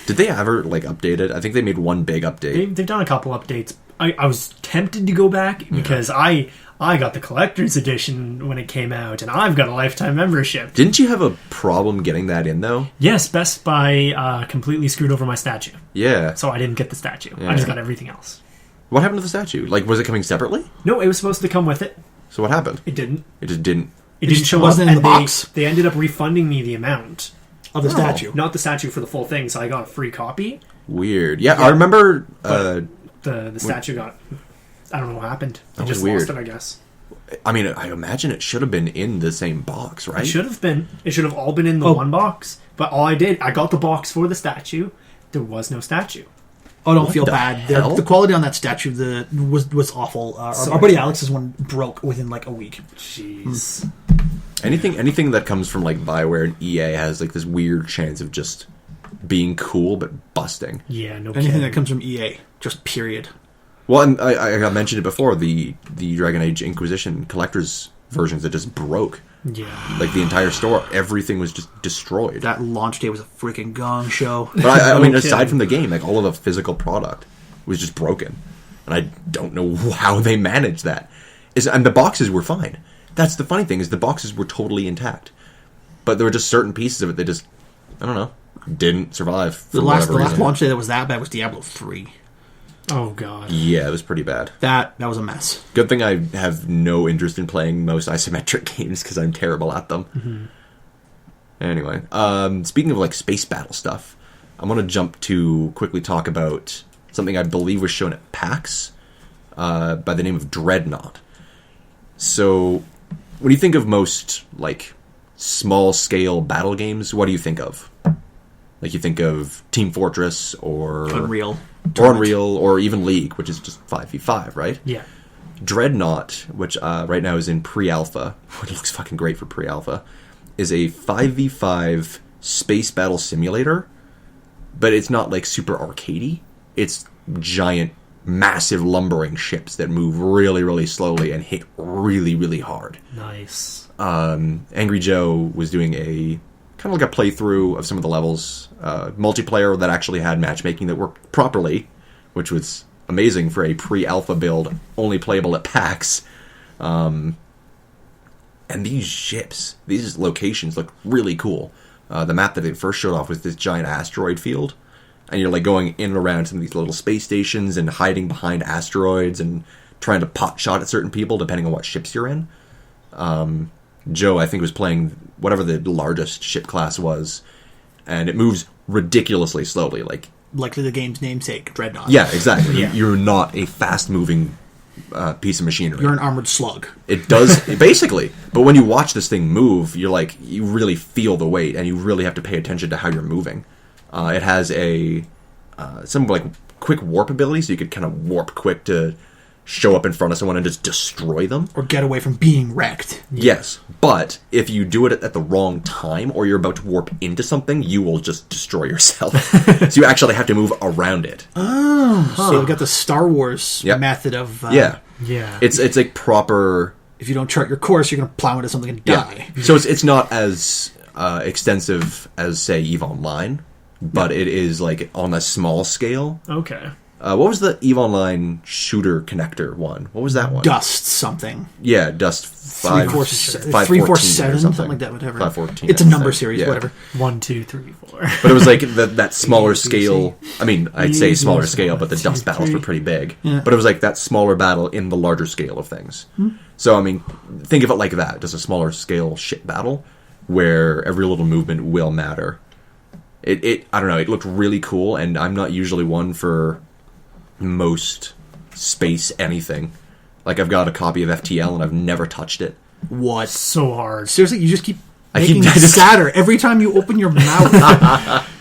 Did they ever like update it? I think they made one big update. They've done a couple updates. I was tempted to go back because I got the collector's edition when it came out, and I've got a lifetime membership. Didn't you have a problem getting that in though? Yes, Best Buy completely screwed over my statue, Yeah. so I didn't get the statue. Yeah. I just got everything else. What happened to the statue? Like, was it coming separately? No, it was supposed to come with it. So what happened? It didn't. It just didn't. It didn't just show up, wasn't in and the box? They ended up refunding me the amount, Of the statue. not the statue for the full thing. So I got a free copy. Weird. Yeah, I remember. The statue got. I don't know what happened. I was just weird. lost it, I guess. I mean, I imagine it should have been in the same box, right? It should have been. It should have all been in the one box. But all I did, I got the box for the statue. There was no statue. Oh, don't feel the bad. hell? The quality on that statue was awful. Our buddy Alex's one broke within like a week. Jeez. Anything that comes from like Bioware and EA has like this weird chance of just being cool but busting. Yeah, no Anything kidding. that comes from EA, just period. Well, and I mentioned it before, the Dragon Age Inquisition collector's versions that just broke. Yeah. Like, the entire store, everything was just destroyed. That launch day was a freaking gong show. But I mean, No aside kidding. from the game, like, all of the physical product was just broken. And I don't know how they managed that. And the boxes were fine. That's the funny thing, is the boxes were totally intact. But there were just certain pieces of it that just, I don't know, didn't survive for The last whatever reason. launch day that was that bad was Diablo 3. Oh god. Yeah, it was pretty bad. That was a mess. Good thing I have no interest in playing most isometric games because I'm terrible at them. Mm-hmm. Anyway, speaking of like space battle stuff, I'm going to jump to quickly talk about something I believe was shown at PAX by the name of Dreadnought. So, when you think of most like small scale battle games, what do you think of? Like, you think of Team Fortress or Unreal. or even League, which is just 5v5, right? Yeah. Dreadnought, which right now is in pre-alpha, it looks fucking great for pre-alpha, is a 5v5 space battle simulator, but it's not like super arcadey. It's giant, massive lumbering ships that move really, really slowly and hit really, really hard. Nice. Angry Joe was doing a kind of like a playthrough of some of the levels, multiplayer that actually had matchmaking that worked properly, which was amazing for a pre-alpha build, only playable at PAX. And these ships, these locations look really cool. The map that they first showed off was this giant asteroid field, and you're like going in and around some of these little space stations and hiding behind asteroids and trying to pot shot at certain people depending on what ships you're in. Joe, I think, was playing whatever the largest ship class was, and it moves ridiculously slowly. Like The game's namesake, Dreadnought. yeah, exactly. Yeah. You're not a fast-moving piece of machinery. You're an armored slug. It does, basically. But when you watch this thing move, you're like, you really feel the weight, and you really have to pay attention to how you're moving. It has some like quick warp ability, so you could kind of warp quick to show up in front of someone and just destroy them. Or get away from being wrecked. Yes, but if you do it at the wrong time, or you're about to warp into something, you will just destroy yourself. So you actually have to move around it. So you've got the Star Wars Yep. method of... Yeah. Yeah. It's like proper... If you don't chart your course, you're going to plow into something and die. So it's not as extensive as, say, EVE Online, but it is like on a small scale. Okay. What was the EVE Online shooter connector one? What was that one? Dust something. Yeah, Dust 347, 514 something like that, whatever. 514. It's a I number think. series, Yeah. whatever. 1, 2, 3, 4. But it was like that smaller Easy, scale. I mean, I'd say smaller Easy, scale, but the 1, Dust 2, battles were 3. pretty big. Yeah. But it was like that smaller battle in the larger scale of things. So, I mean, think of it like that. Just a smaller scale ship battle where every little movement will matter. I don't know, it looked really cool, and I'm not usually one for most space anything. Like, I've got a copy of FTL, and I've never touched it. What? So hard. Seriously, you just keep I keep- making I it just- sadder every time you open your mouth.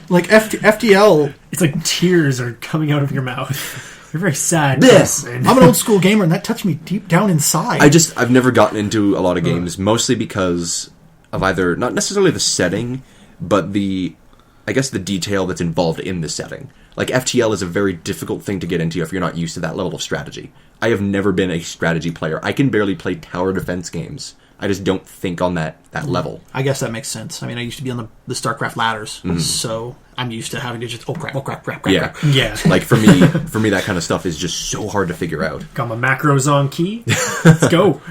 Like, FTL... It's like tears are coming out of your mouth. You're very sad. Yes. person. I'm an old school gamer, and that touched me deep down inside. I've never gotten into a lot of games, mostly because of either, not necessarily the setting, but I guess the detail that's involved in the setting. Like, FTL is a very difficult thing to get into if you're not used to that level of strategy. I have never been a strategy player. I can barely play tower defense games. I just don't think on that level. I guess that makes sense. I mean, I used to be on the StarCraft ladders, so I'm used to having to just, oh crap. Yeah. Yeah. Like, for me, that kind of stuff is just so hard to figure out. Got my macros on key. Let's go.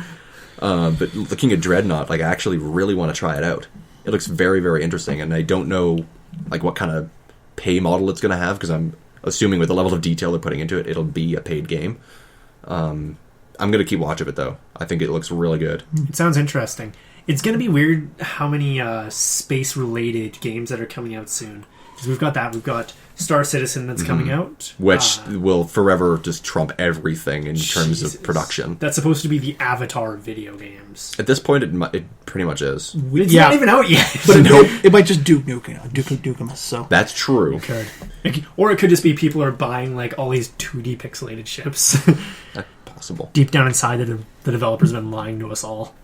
But looking at Dreadnought, like, I actually really want to try it out. It looks very, very interesting, and I don't know, like, what kind of pay model it's going to have, because I'm assuming with the level of detail they're putting into it, it'll be a paid game. I'm going to keep watch of it, though. I think it looks really good. It sounds interesting. It's going to be weird how many space-related games that are coming out soon. Because we've got that. We've got Star Citizen that's coming out. Which will forever just trump everything in terms Jesus. of production. That's supposed to be the Avatar of video games. At this point, it pretty much is. It's Yeah. not even out yet. But it might just Duke Nukem us, so... That's true. Or it could just be people are buying like all these 2D pixelated ships. That's possible. Deep down inside, the developers have been lying to us all.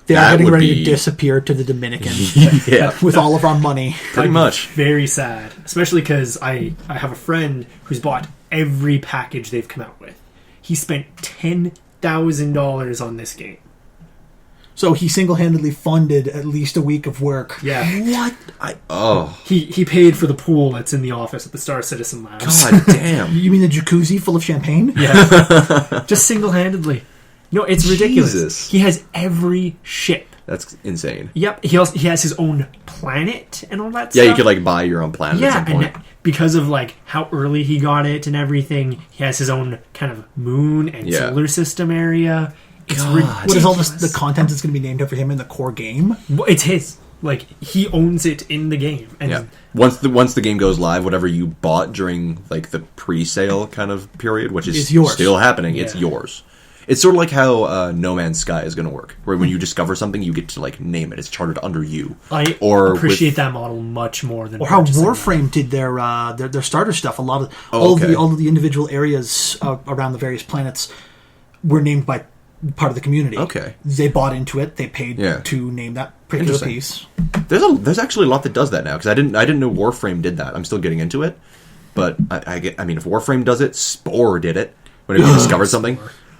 They are That getting would ready be- to disappear to the Dominican Yeah, with all of our money. pretty much. Very sad. Especially because I have a friend who's bought every package they've come out with. He spent $10,000 on this game. So he single-handedly funded at least a week of work. Yeah. What? He paid for the pool that's in the office at the Star Citizen Labs. God damn. You mean the jacuzzi full of champagne? Yeah. Just single-handedly. No, it's ridiculous. Jesus. He has every ship. That's insane. Yep. He has his own planet and all that Yeah, stuff. you could like buy your own planet at some point. And because of like how early he got it and everything, he has his own kind of moon and solar system area. It's ridiculous. What is all this? The content that's going to be named after him in the core game? Well, it's his. Like he owns it in the game. And Yeah. Once the game goes live, whatever you bought during like the pre-sale kind of period, which is It's yours. still happening, it's Yeah. yours. It's sort of like how No Man's Sky is going to work, where when you discover something, you get to like name it. It's chartered under you. I Or appreciate with- that model much more than Or how purchasing Warframe did their starter stuff. A lot of Oh, okay. all of the individual areas around the various planets were named by part of the community. Okay. They bought into it. They paid Yeah. to name that particular Interesting. piece. There's actually a lot that does that now because I didn't know Warframe did that. I'm still getting into it, but I mean if Warframe does it, Spore did it whenever you discovered something.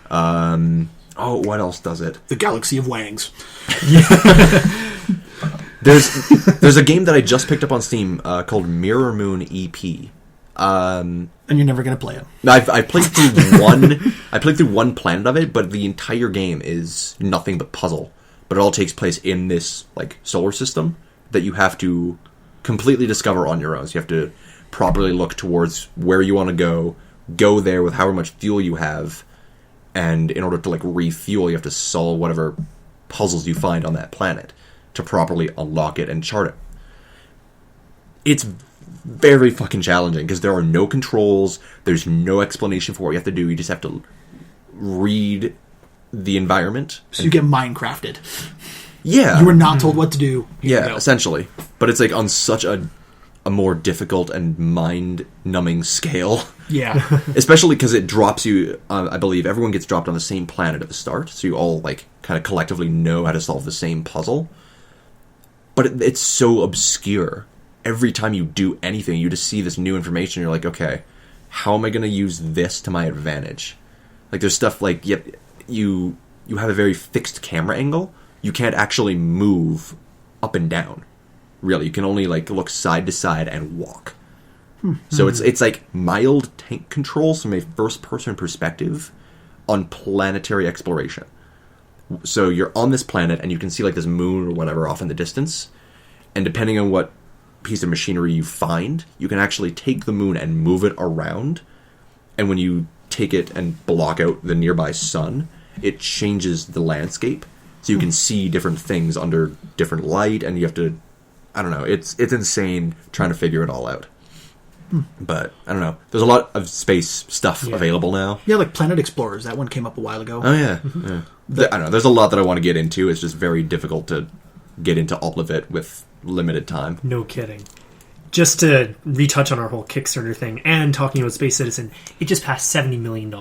What else does it? The Galaxy of Wangs. There's a game that I just picked up on Steam called Mirror Moon EP. And you're never going to play it. I played through one. I played through one planet of it, but the entire game is nothing but puzzle. But it all takes place in this like solar system that you have to completely discover on your own. So you have to properly look towards where you want to go there with however much fuel you have, and in order to like refuel, you have to solve whatever puzzles you find on that planet to properly unlock it and chart it. It's very fucking challenging because there are no controls, there's no explanation for what you have to do, you just have to read the environment. So you get Minecrafted. Yeah. You were not told what to do. Here you Yeah, go. essentially. But it's like on such a more difficult and mind-numbing scale. Yeah. Especially because it drops you, I believe, everyone gets dropped on the same planet at the start, so you all like kind of collectively know how to solve the same puzzle. But it's so obscure. Every time you do anything, you just see this new information, you're like, okay, how am I going to use this to my advantage? Like, there's stuff like, you have a very fixed camera angle. You can't actually move up and down. Really, you can only, like, look side to side and walk. So it's like mild tank controls from a first-person perspective on planetary exploration. So you're on this planet, and you can see, like, this moon or whatever off in the distance. And depending on what piece of machinery you find, you can actually take the moon and move it around. And when you take it and block out the nearby sun, it changes the landscape. So you can see different things under different light, and you have to... I don't know. It's insane trying to figure it all out. But, I don't know. There's a lot of space stuff available now. Yeah, like Planet Explorers. That one came up a while ago. Oh, yeah. Yeah. I don't know. There's a lot that I want to get into. It's just very difficult to get into all of it with limited time. No kidding. Just to retouch on our whole Kickstarter thing and talking about Space Citizen, it just passed $70 million.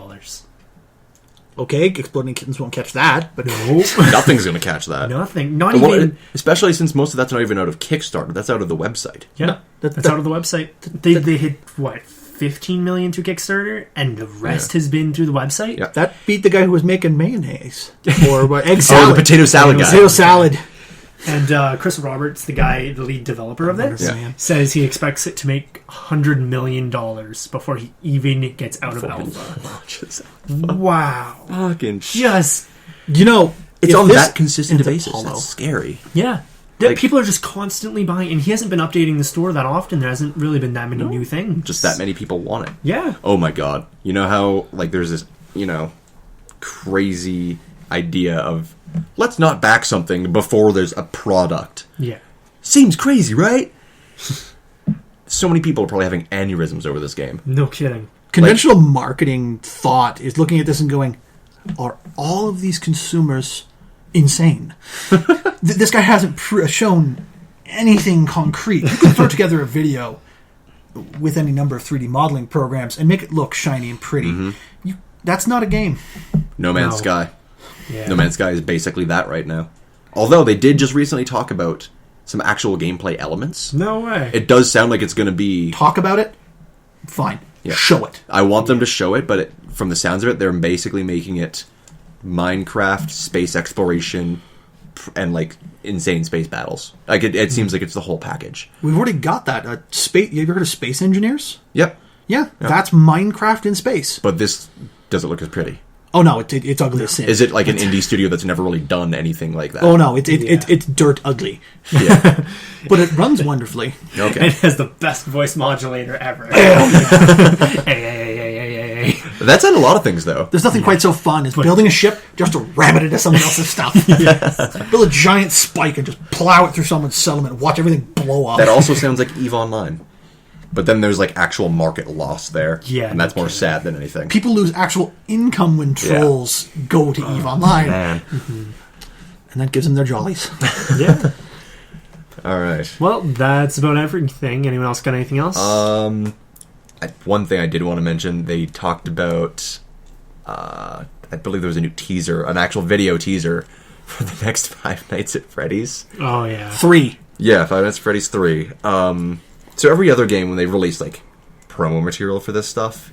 Okay, Exploding Kittens won't catch that, but No. Nothing's going to catch that. Nothing. Not Well, even... especially since most of that's not even out of Kickstarter. That's out of the website. Yeah, that's out of the website. They hit, what, 15 million through Kickstarter, and the rest has been through the website? Yeah. that beat the guy who was making mayonnaise or egg salad. Oh, the potato salad guy. Potato salad. And Chris Roberts, the lead developer of this, Yeah. says he expects it to make $100 million before he even gets out of alpha. Just Wow. fucking Just, You know, It's if on this that consistent ends up basis. hollow, That's scary. yeah. Like- People are just constantly buying, and he hasn't been updating the store that often. There hasn't really been that many new things. Just that many people want it. Yeah. Oh my god. You know how, like, there's this, crazy idea of, let's not back something before there's a product. Yeah. Seems crazy, right? So many people are probably having aneurysms over this game. No kidding. conventional marketing thought is looking at this and going, are all of these consumers insane? This guy hasn't shown anything concrete. You can throw together a video with any number of 3D modeling programs and make it look shiny and pretty. Mm-hmm. That's not a game. No Man's No. Sky. Yeah. No Man's Sky is basically that right now. Although they did just recently talk about some actual gameplay elements. No way. It does sound like it's going to be... Talk about it? Fine. Show it. I want them to show it, but from the sounds of it, they're basically making it Minecraft, space exploration, and like insane space battles. Like it seems like it's the whole package. We've already got that. Space. You ever heard of Space Engineers? Yep. Yeah, that's Minecraft in space. But this doesn't look as pretty. Oh no, it's ugly as sin. Is it like an indie studio that's never really done anything like that? Oh no, it's dirt ugly. Yeah. But it runs wonderfully. Okay. And it has the best voice modulator ever. Hey. That's in a lot of things, though. There's nothing quite so fun as building a ship just to ram it into someone else's stuff. Build a giant spike and just plow it through someone's settlement and watch everything blow up. That also sounds like EVE Online. But then there's like actual market loss there. Yeah. And that's more sad than anything. People lose actual income when trolls go to EVE Online. Man. And that gives them their jollies. Yeah. All right. Well, that's about everything. Anyone else got anything else? One thing I did want to mention, they talked about, I believe there was a new teaser, an actual video teaser for the next Five Nights at Freddy's. Oh, yeah. 3. Yeah, Five Nights at Freddy's 3. So every other game, when they release, like, promo material for this stuff,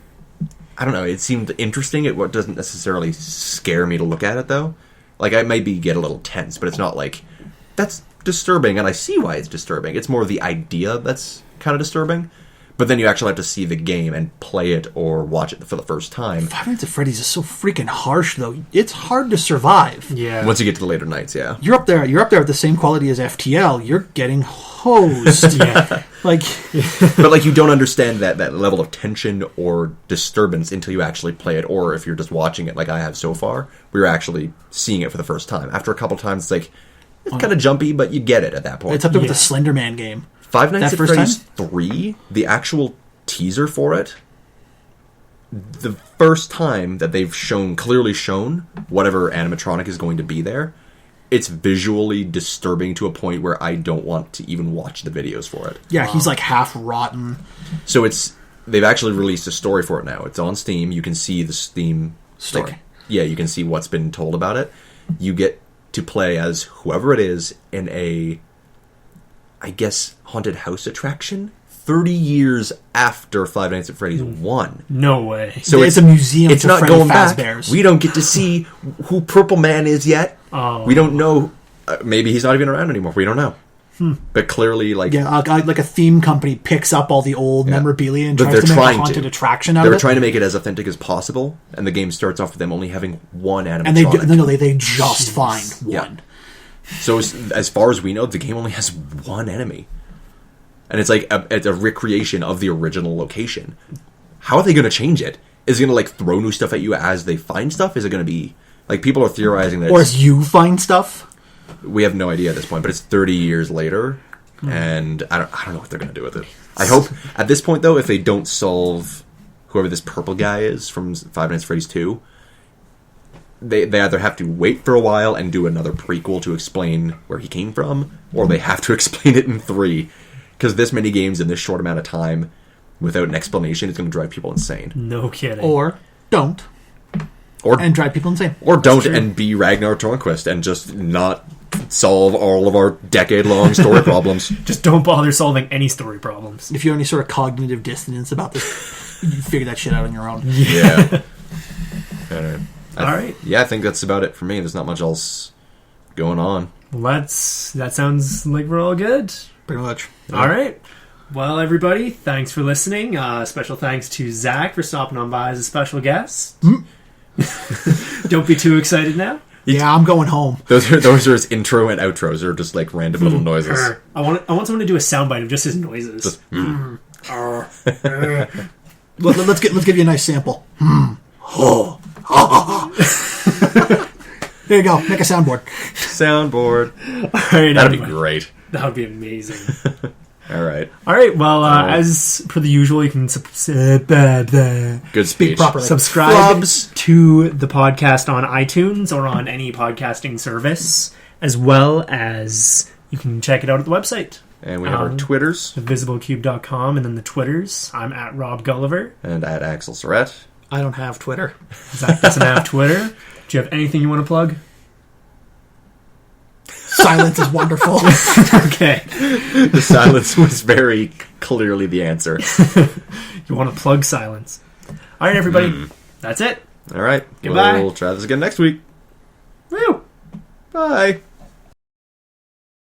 I don't know, it seemed interesting. It doesn't necessarily scare me to look at it, though. Like, I maybe get a little tense, but it's not like, that's disturbing, and I see why it's disturbing. It's more the idea that's kind of disturbing. But then you actually have to see the game and play it or watch it for the first time. Five Nights at Freddy's is so freaking harsh, though. It's hard to survive. Yeah. Once you get to the later nights, yeah. You're up there at the same quality as FTL. You're getting hosed. Yeah. Like, But like you don't understand that level of tension or disturbance until you actually play it, or if you're just watching it like I have so far, we're actually seeing it for the first time. After a couple times, it's like, it's kind of jumpy, but you get it at that point. it's up there with the Slender Man game. Five Nights at first Freddy's time? 3, the actual teaser for it, the first time that they've clearly shown whatever animatronic is going to be there, it's visually disturbing to a point where I don't want to even watch the videos for it. Yeah, he's like half rotten. So they've actually released a story for it now. It's on Steam. You can see the Steam Story. like, yeah, you can see what's been told about it. You get to play as whoever it is in a, I guess, haunted house attraction 30 years after Five Nights at Freddy's 1. No way. So It's a museum It's for not Freddy going back. Fazbear's. We don't get to see who Purple Man is yet. Oh. We don't know. Maybe he's not even around anymore. We don't know. But clearly, like... Yeah, like a theme company picks up all the old memorabilia and But tries to they're make a trying haunted to. attraction out They of were it. trying to make it as authentic as possible, and the game starts off with them only having one animatronic. And they just find one. Yeah. So as far as we know, the game only has one enemy. And it's like it's a recreation of the original location. How are they going to change it? Is it going to like throw new stuff at you as they find stuff? Is it going to be like people are theorizing that Or as you find stuff. we have no idea at this point, but it's 30 years later, and I don't know what they're going to do with it. I hope at this point though, if they don't solve whoever this purple guy is from Five Nights at Freddy's 2, they either have to wait for a while and do another prequel to explain where he came from, or they have to explain it in 3. Because this many games in this short amount of time, without an explanation, is going to drive people insane. No kidding. Or don't. Or And drive people insane. Or don't true. and be Ragnar Tornquist and just not solve all of our decade-long story problems. Just don't bother solving any story problems. If you have any sort of cognitive dissonance about this, you figure that shit out on your own. Yeah. Alright. All right. Yeah, I think that's about it for me. There's not much else going on. Well, that sounds like we're all good. Pretty much. All right. Well, everybody, thanks for listening. Special thanks to Zack for stopping on by as a special guest. Don't be too excited now. Yeah, I'm going home. Those are his intro and outros. They're just like random little noises. I want someone to do a soundbite of just his noises. Just, Let's give you a nice sample. There you go. Make a soundboard. Soundboard. All right, That'd be everybody. great. That would be amazing. All right. All right. Well, as per the usual, you can Good Speak speech. properly. subscribe Flubs. to the podcast on iTunes or on any podcasting service, as well as you can check it out at the website. And we have our Twitters. Visiblecube.com and then the Twitters. I'm at Rob Gulliver. And at Axel Surratt. I don't have Twitter. Zach doesn't have Twitter. Do you have anything you want to plug? Silence is wonderful. Okay. The silence was very clearly the answer. You want to plug silence. All right, everybody. That's it. All right. Goodbye. We'll try this again next week. Woo! Bye.